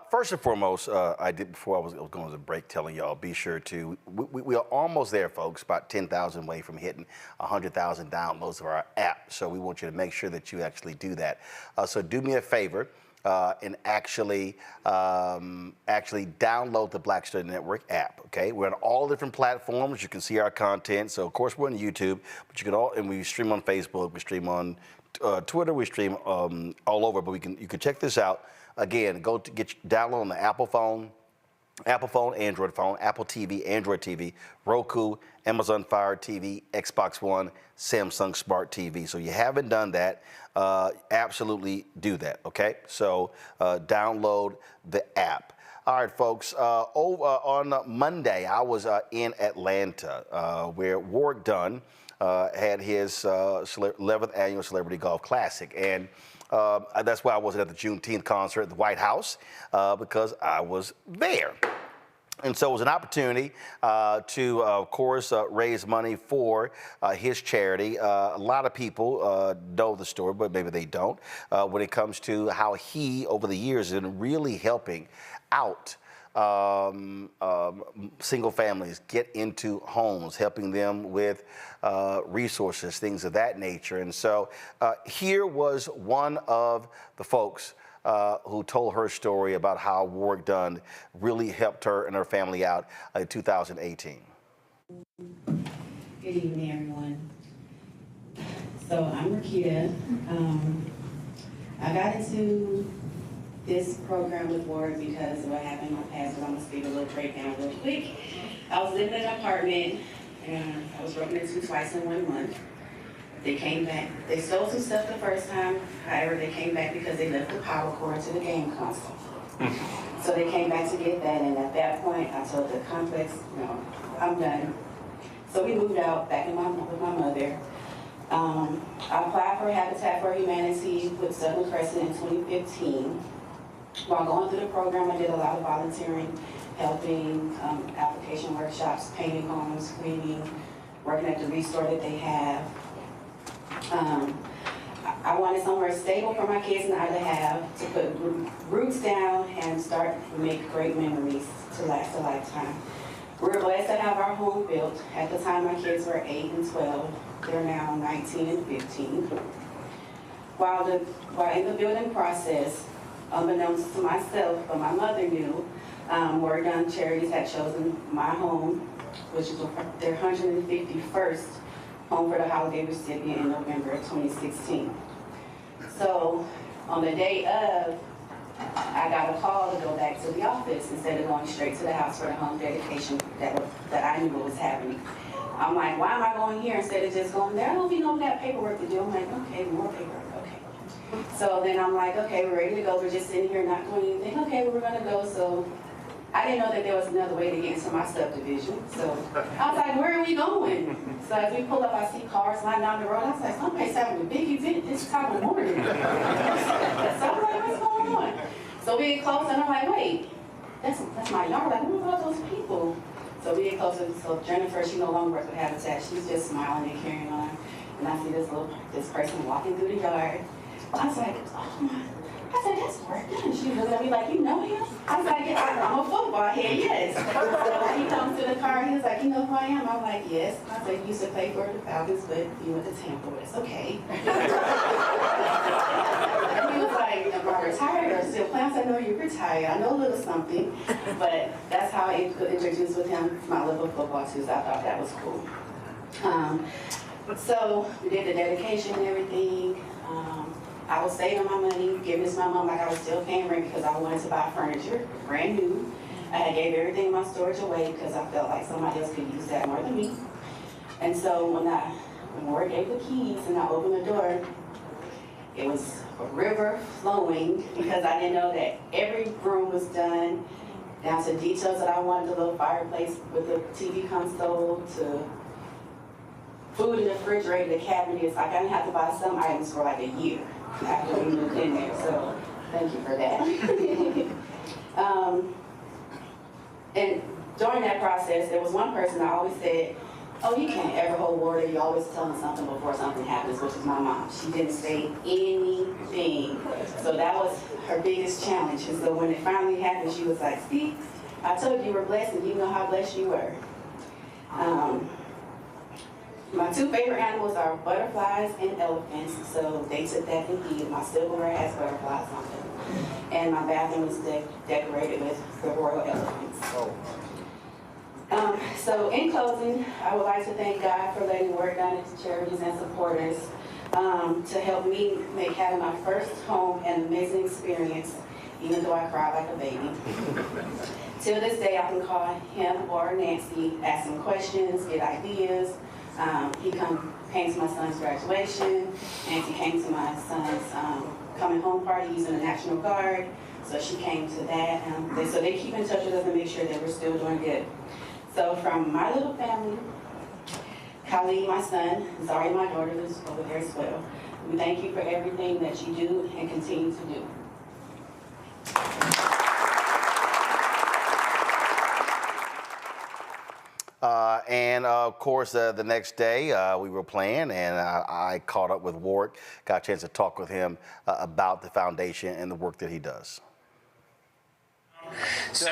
First and foremost, I did before I was going to the break telling y'all, be sure to, we are almost there, folks, about 10,000 away from hitting 100,000 downloads of our app. So we want you to make sure that you actually do that. So do me a favor. And actually download the Black Star Network app. Okay, we're on all different platforms. You can see our content. So of course we're on YouTube, but you can and we stream on Facebook, we stream on Twitter, we stream all over. But you can check this out. Again, download on the Apple phone, Android phone, Apple TV, Android TV, Roku, Amazon Fire TV, Xbox One, Samsung Smart TV. So you haven't done that, absolutely do that, okay? So download the app. All right, folks, over on Monday, I was in Atlanta where Warwick Dunn had his 11th annual Celebrity Golf Classic. And that's why I wasn't at the Juneteenth concert at the White House, because I was there. And so it was an opportunity to, of course, raise money for his charity. A lot of people know the story, but maybe they don't, when it comes to how he, over the years, has been really helping out single families get into homes, helping them with resources, things of that nature. And so here was one of the folks who told her story about how Warwick Dunn really helped her and her family out in 2018. Good evening, everyone. So I'm Rakita. I got into this program with Warwick because of what happened in my past, but I'm gonna speak a little breakdown real quick. I was living in an apartment and I was broken into twice in 1 month. They came back. They stole some stuff the first time. However, they came back because they left the power cord to the game console. So they came back to get that, and at that point, I told the complex, no, I'm done. So we moved out back with my mother. I applied for Habitat for Humanity with Southern Crescent in 2015. While going through the program, I did a lot of volunteering, helping application workshops, painting homes, cleaning, working at the restore that they have. I wanted somewhere stable for my kids and I to have, to put roots down and start to make great memories to last a lifetime. We're blessed to have our home built. At the time, my kids were 8 and 12. They're now 19 and 15. While in the building process, unbeknownst to myself, but my mother knew, Oregon Charities had chosen my home, which is their 151st home for the holiday recipient in November of 2016. So on the day of, I got a call to go back to the office instead of going straight to the house for the home dedication that I knew was happening. I'm like, why am I going here instead of just going there? I don't even know that paperwork to do. I'm like, okay, more paperwork, okay. So then I'm like, okay, we're ready to go. We're just sitting here not doing anything. Okay, we're gonna go. So I didn't know that there was another way to get into my subdivision. So I was like, where are we going? So as we pull up, I see cars lined down the road. I was like, somebody's having a big event this time of morning. So I was like, what's going on? So we get close, and I'm like, wait, that's my yard. Like, who are those people? So we get closer. So Jennifer, she no longer works with Habitat. She's just smiling and carrying on. And I see this person walking through the yard. I was like, oh my. I said, that's Oregon. She looked at me like, you know him? I was like, yeah, I'm a football head, yes. So he comes to the car, he was like, you know who I am? I'm like, yes. I said, you used to play for the Falcons, but you went to Tampa, but it's okay. And he was like, am I retired or still playing? I said, no, you're retired. I know a little something. But that's how I got introduced with him, my love of football too, so I thought that was cool. So we did the dedication and everything. I was saving my money, giving this to my mom like I was still paying rent because I wanted to buy furniture, brand new. I had gave everything in my storage away because I felt like somebody else could use that more than me. And so when Ward gave the keys and I opened the door, it was a river flowing because I didn't know that every room was done, down to details that I wanted, the little fireplace with the TV console, to food in the refrigerator, the cabinet. It's like I didn't have to buy some items for like a year after we moved in there, so thank you for that. And during that process, there was one person that always said, oh, you can't ever hold water, you always tell them something before something happens, which is my mom. She didn't say anything. So that was her biggest challenge. And so when it finally happened, she was like, see, I told you were blessed and you know how blessed you were. My two favorite animals are butterflies and elephants, so they took that and hid. My silverware has butterflies on them. And my bathroom is decorated with the royal elephants. So in closing, I would like to thank God for letting work done into charities and supporters to help me make having my first home an amazing experience, even though I cried like a baby. Till this day, I can call him or Nancy, ask him questions, get ideas. He came to my son's graduation. Nancy came to my son's coming home party using the National Guard. So she came to that. So they keep in touch with us and make sure that we're still doing good. So from my little family, Khalid, my son, Zari, my daughter, who's over there as well, we thank you for everything that you do and continue to do. And of course, the next day we were playing, and I caught up with Ward, got a chance to talk with him about the foundation and the work that he does. So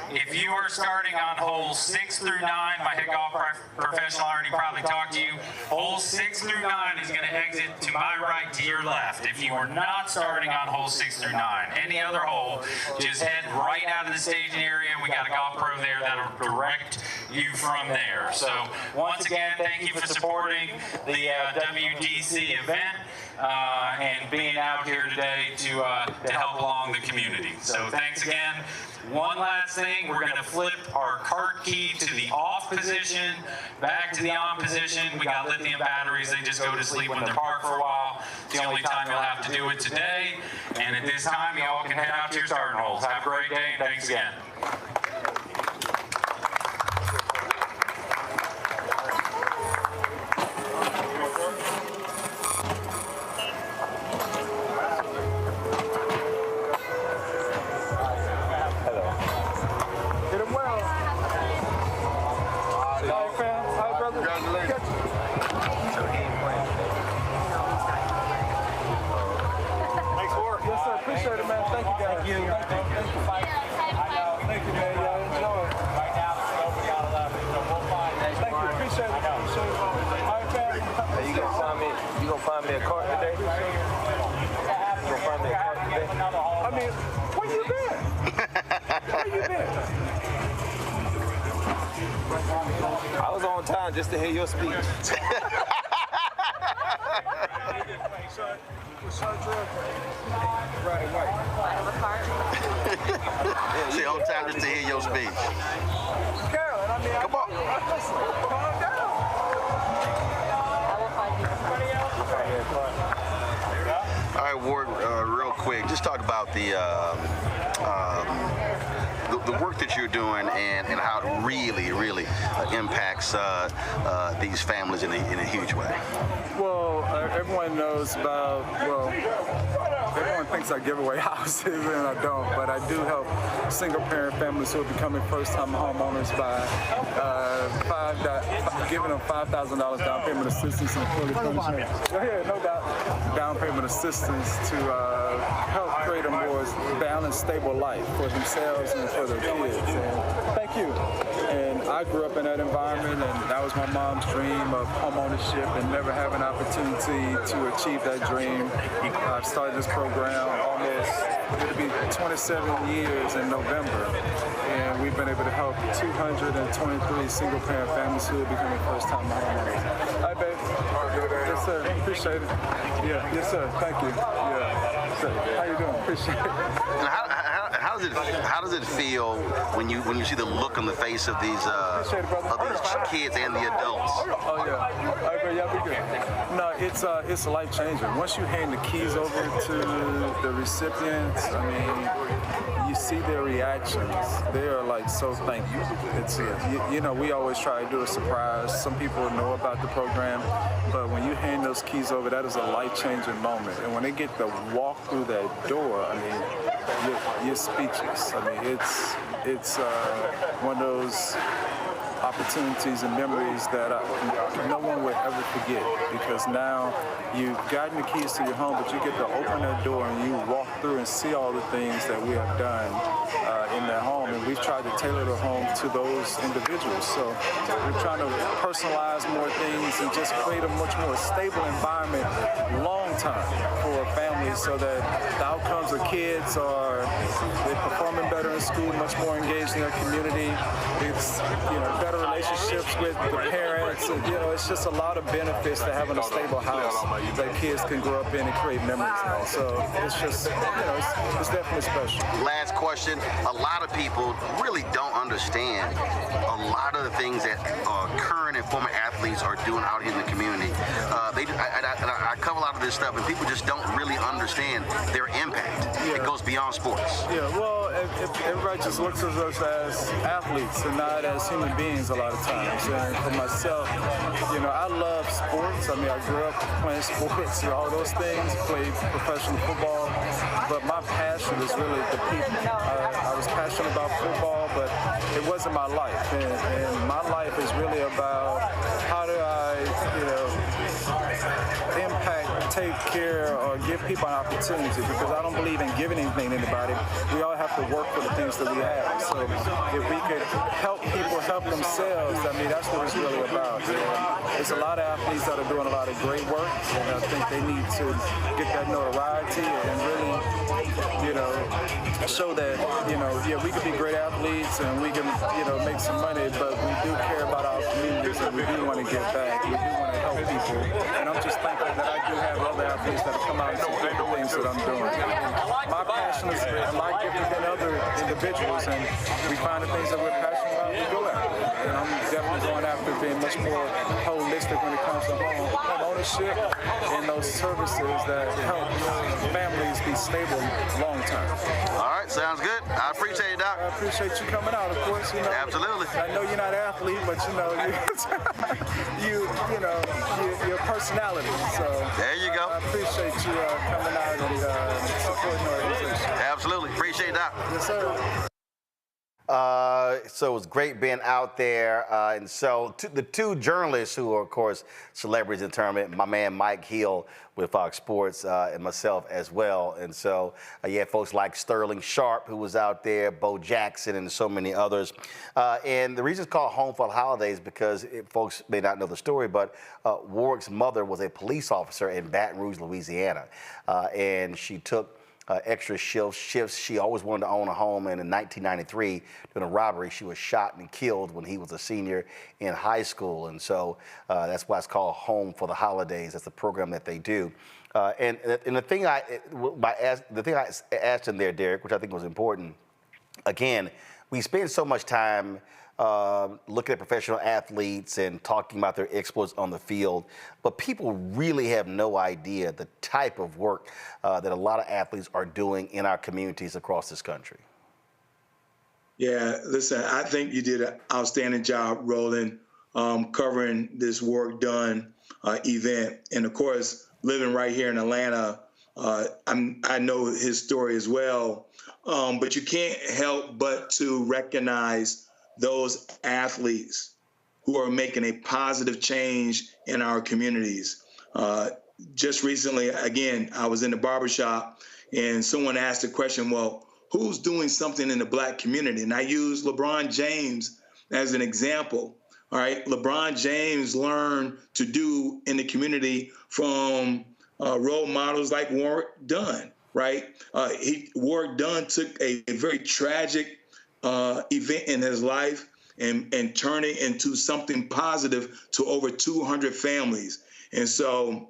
if you are starting on holes 6 through 9, my head golf professional already probably talked to you. Holes 6 through 9 is going to exit to my right, to your left. If you are not starting on holes 6 through 9, any other hole, just head right out of the staging area. We got a golf pro there that'll direct you from there. So once again, thank you for supporting the WDC event. and being out here today to help along the community. So thanks again. One last thing, we're going to flip our cart key to the off position, back to the on position. We got lithium batteries. They just go to sleep when they're parked for a while. It's the only time you'll have to do it today. And at this time, y'all can head out to your starting holes. Have a great day, and thanks again. I was on time just to hear your speech. She on time just to hear your speech. Come on. Calm down. All right, Ward, real quick, just talk about the work that you're doing and how it really impacts these families in a huge way. Well, everyone knows about, everyone thinks I give away houses and I don't, but I do help single-parent families who are becoming first-time homeowners by giving them $5,000 down payment assistance and fully down payment assistance to help create a more balanced, stable life for themselves and for their kids. And thank you. And I grew up in that environment, and that was my mom's dream of homeownership and never having an opportunity to achieve that dream. I've started this program it'll be 27 years in November, and we've been able to help 223 single-parent families who are becoming first-time homeowners. Hi, babe. Yes, sir. Appreciate it. Yeah. Yes, sir. Thank you. Yeah. So, how you doing? Appreciate it. And how does it feel when you see the look on the face of these kids and the adults? Oh yeah. I agree. Y'all be good. No, it's life changing. Once you hand the keys over to the recipients, I mean, you see their reactions. They are like so thankful. It's we always try to do a surprise. Some people know about the program, but when you hand those keys over, that is a life-changing moment. And when they get to walk through that door, I mean, you're speechless. I mean, it's one of those opportunities and memories that no one would ever forget, because now you've gotten the keys to your home, but you get to open that door and you walk through and see all the things that we have done in their home, and we've tried to tailor the home to those individuals. So we're trying to personalize more things and just create a much more stable environment long time for families, so that the outcomes of kids are they're performing better in school, much more engaged in their community. It's better relationships with the parents, and it's just a lot of benefits to having a stable house that kids can grow up in and create memories in. So it's just it's definitely special. Last question. A lot of people really don't understand a lot of the things that current and former athletes are doing out here in the community. I cover a lot of this stuff, and people just don't really understand their impact. Yeah. It goes beyond sports. Yeah, well, everybody just looks at us as athletes and not as human beings a lot of times. And for myself, I love sports. I mean, I grew up playing sports and all those things, played professional football, but my passion is really the people. I was passionate about football, but it wasn't my life. And my life is really about how do I, impact, take care, or give people an opportunity, because I don't believe in giving anything to anybody. We all have to work for the things that we have. So if we could help people help themselves, I mean, that's what it's really about. There's a lot of athletes that are doing a lot of great work, and I think they need to get that notoriety and really, show that, we can be great athletes and we can, make some money, but we do care about our communities and we do want to give back. We do want to help people. And I'm just thankful that I do have other athletes that have come out and support the things that I'm doing. My passion is a lot different than other individuals, and we find the things that we're passionate about, we go after it. And I'm definitely going after being much more holistic when it comes to home ownership and those services that help families be stable long term. All right, sounds good. I appreciate it, Doc. I appreciate you coming out, of course. You know, absolutely. I know you're not an athlete, but you know, your personality. So there you go. I appreciate you coming out and supporting the organization. Absolutely, appreciate it, Doc. Yes, sir. So it was great being out there. And so the two journalists who are, of course, celebrities in the tournament, my man Mike Hill with Fox Sports and myself as well. And so you had folks like Sterling Sharp, who was out there, Bo Jackson, and so many others. And the reason it's called Home for the Holidays because folks may not know the story, but Warwick's mother was a police officer in Baton Rouge, Louisiana. And she took extra shifts. She always wanted to own a home, and in 1993, during a robbery, she was shot and killed when he was a senior in high school. And so that's why it's called Home for the Holidays. That's the program that they do. And the thing I asked him there, Derek, which I think was important, again, we spend so much time looking at professional athletes and talking about their exploits on the field, but people really have no idea the type of work that a lot of athletes are doing in our communities across this country. Yeah, listen, I think you did an outstanding job, Roland, covering this work done event. And of course, living right here in Atlanta, I know his story as well, but you can't help but to recognize those athletes who are making a positive change in our communities. Just recently, again, I was in the barbershop and someone asked the question, well, who's doing something in the Black community? And I use LeBron James as an example. All right, LeBron James learned to do in the community from role models like Warwick Dunn, right? Warwick Dunn took a very tragic event in his life and turn it into something positive to over 200 families. And so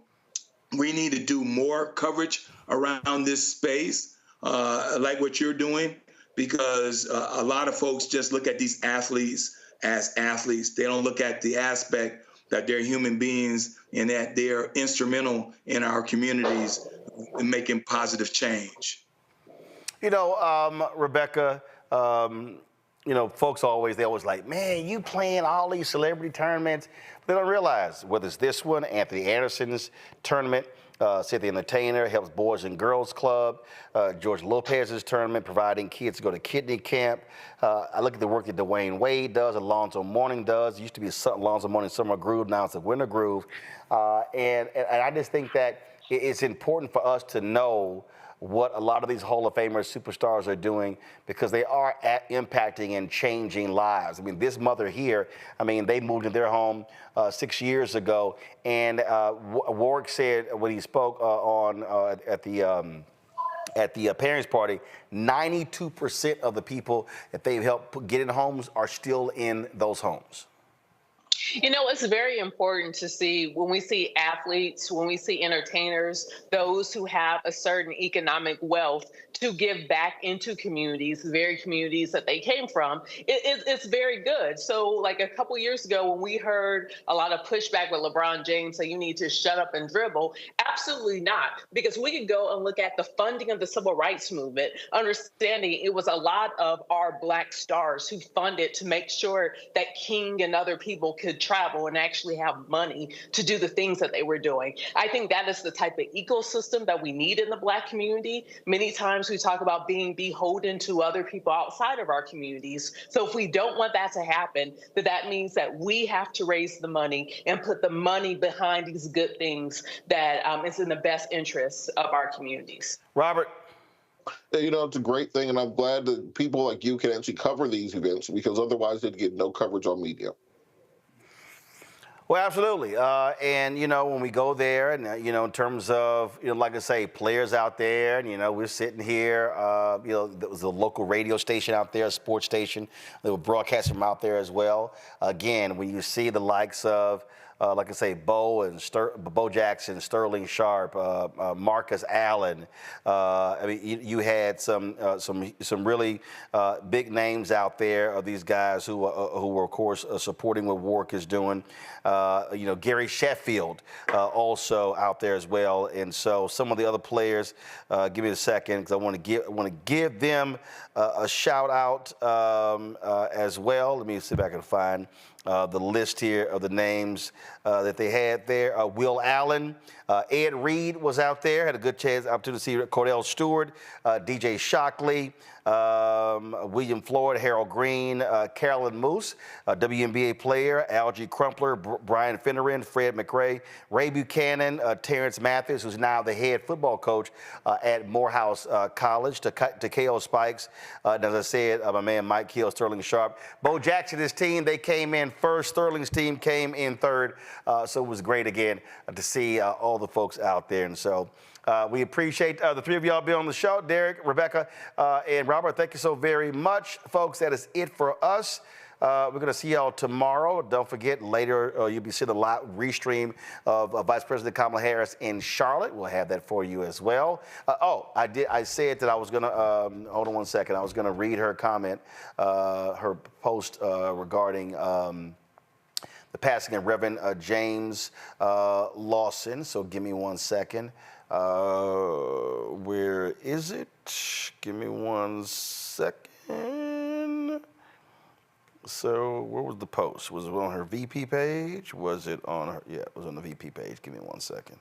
we need to do more coverage around this space, like what you're doing, because a lot of folks just look at these athletes as athletes. They don't look at the aspect that they're human beings and that they're instrumental in our communities in making positive change. You know, Rebecca, you know, folks they always like, man, you playing all these celebrity tournaments. They don't realize whether it's this one, Anthony Anderson's tournament, Cynthia the Entertainer helps Boys and Girls Club, George Lopez's tournament, providing kids to go to kidney camp. I look at the work that Dwayne Wade does, Alonzo Mourning does. It used to be Alonzo Mourning Summer Groove, now it's a Winter Groove. And I just think that it's important for us to know what a lot of these Hall of Famers, superstars are doing, because they are impacting and changing lives. I mean, this mother here, I mean, they moved in their home 6 years ago, and Warwick said when he spoke at the parents' party, 92% of the people that they've helped get in homes are still in those homes. You know, it's very important to see when we see athletes, when we see entertainers, those who have a certain economic wealth to give back into communities, the very communities that they came from. It's very good. So like a couple years ago when we heard a lot of pushback with LeBron James say you need to shut up and dribble, absolutely not. Because we could go and look at the funding of the civil rights movement, understanding it was a lot of our Black stars who funded to make sure that King and other people could travel and actually have money to do the things that they were doing. I think that is the type of ecosystem that we need in the Black community. Many times we talk about being beholden to other people outside of our communities. So if we don't want that to happen, that means that we have to raise the money and put the money behind these good things that is in the best interests of our communities. Robert. You know, it's a great thing, and I'm glad that people like you can actually cover these events, because otherwise they'd get no coverage on media. Well, absolutely. And, you know, when we go there and, you know, in terms of, you know, like I say, players out there, and, you know, we're sitting here, you know, there was a local radio station out there, a sports station. They were broadcasting from out there as well. Again, when you see the likes of like I say, Bo Jackson, Sterling Sharp, Marcus Allen. I mean, you had some really big names out there of these guys who were, of course, supporting what Warwick is doing. Gary Sheffield also out there as well. And so some of the other players, give me a second, because I want to give them a shout out as well. Let me see if I can find the list here of the names that they had there. Will Allen, Ed Reed was out there, had a good opportunity to see Cordell Stewart, DJ Shockley, William Floyd, Harold Green, Carolyn Moose, WNBA player, Algie Crumpler, Brian Finneran, Fred McRae, Ray Buchanan, Terrence Mathis, who's now the head football coach at Morehouse College, Takeo Spikes, and as I said, my man Mike Hill, Sterling Sharp. Bo Jackson, his team, they came in first. Sterling's team came in third. So it was great again to see all the folks out there. And so we appreciate the three of y'all being on the show. Derek, Rebecca, and Robert, thank you so very much. Folks, that is it for us. We're going to see y'all tomorrow. Don't forget, later you'll be seeing a live restream of Vice President Kamala Harris in Charlotte. We'll have that for you as well. I said that I was going to, hold on one second. I was going to read her comment, her post regarding the passing of Reverend James Lawson. So give me one second. Where is it? Give me one second. So where was the post? Was it on her VP page? Was it on her? Yeah, it was on the VP page. Give me one second.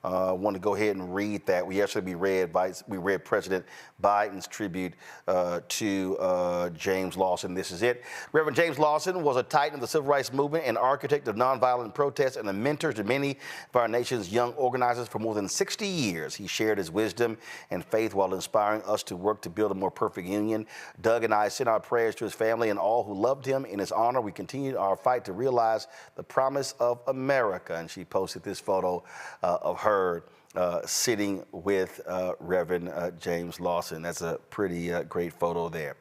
I want to go ahead and read that. We read President Biden's tribute to James Lawson. This is it. Reverend James Lawson was a titan of the civil rights movement, an architect of nonviolent protest, and a mentor to many of our nation's young organizers for more than 60 years. He shared his wisdom and faith while inspiring us to work to build a more perfect union. Doug and I send our prayers to his family and all who loved him. In his honor, we continue our fight to realize the promise of America. And she posted this photo of her sitting with Reverend James Lawson. That's a pretty great photo there.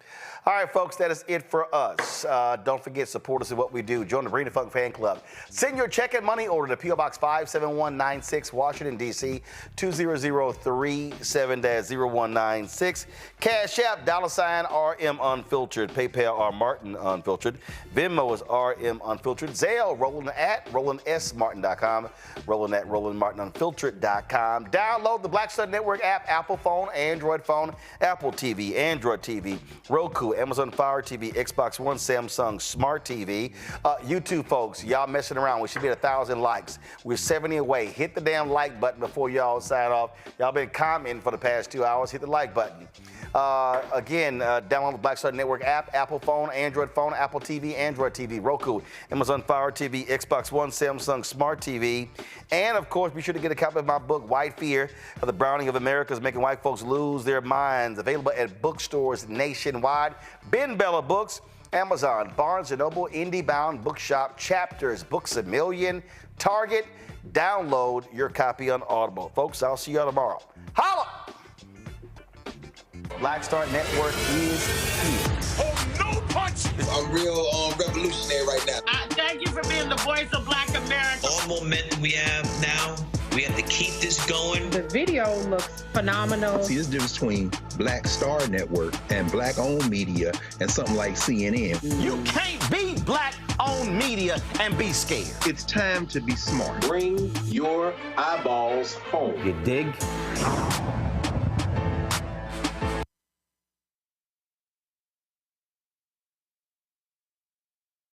All right, folks, that is it for us. Don't forget, support us in what we do. Join the Bring the Funk Fan Club. Send your check and money order to P.O. Box 57196, Washington, D.C., 20037-0196. Cash App, $RM Unfiltered. PayPal, R Martin Unfiltered. Venmo is RM Unfiltered. Zelle, Roland at RolandSMartin.com. Roland at RolandMartinUnfiltered.com. Download the Black Star Network app, Apple phone, Android phone, Apple TV, Android TV, Roku, Amazon Fire TV, Xbox One, Samsung Smart TV. YouTube folks, y'all messing around. We should be at 1,000 likes. We're 70 away. Hit the damn like button before y'all sign off. Y'all been commenting for the past 2 hours. Hit the like button. Again, download the Black Star Network app, Apple phone, Android phone, Apple TV, Android TV, Roku, Amazon Fire TV, Xbox One, Samsung Smart TV. And, of course, be sure to get a copy of my book, White Fear, The Browning of America is Making White Folks Lose Their Minds, available at bookstores nationwide. Ben Bella Books, Amazon, Barnes & Noble, IndieBound, Bookshop, Chapters, Books A Million, Target. Download your copy on Audible. Folks, I'll see y'all tomorrow. Holla! Black Star Network is here. Oh, no punch! I'm real revolutionary right now. Thank you for being the voice of Black America. All momentum we have now, we have to keep this going. The video looks phenomenal. See, there's a difference between Black Star Network and black-owned media and something like CNN. You can't be black-owned media and be scared. It's time to be smart. Bring your eyeballs home. You dig?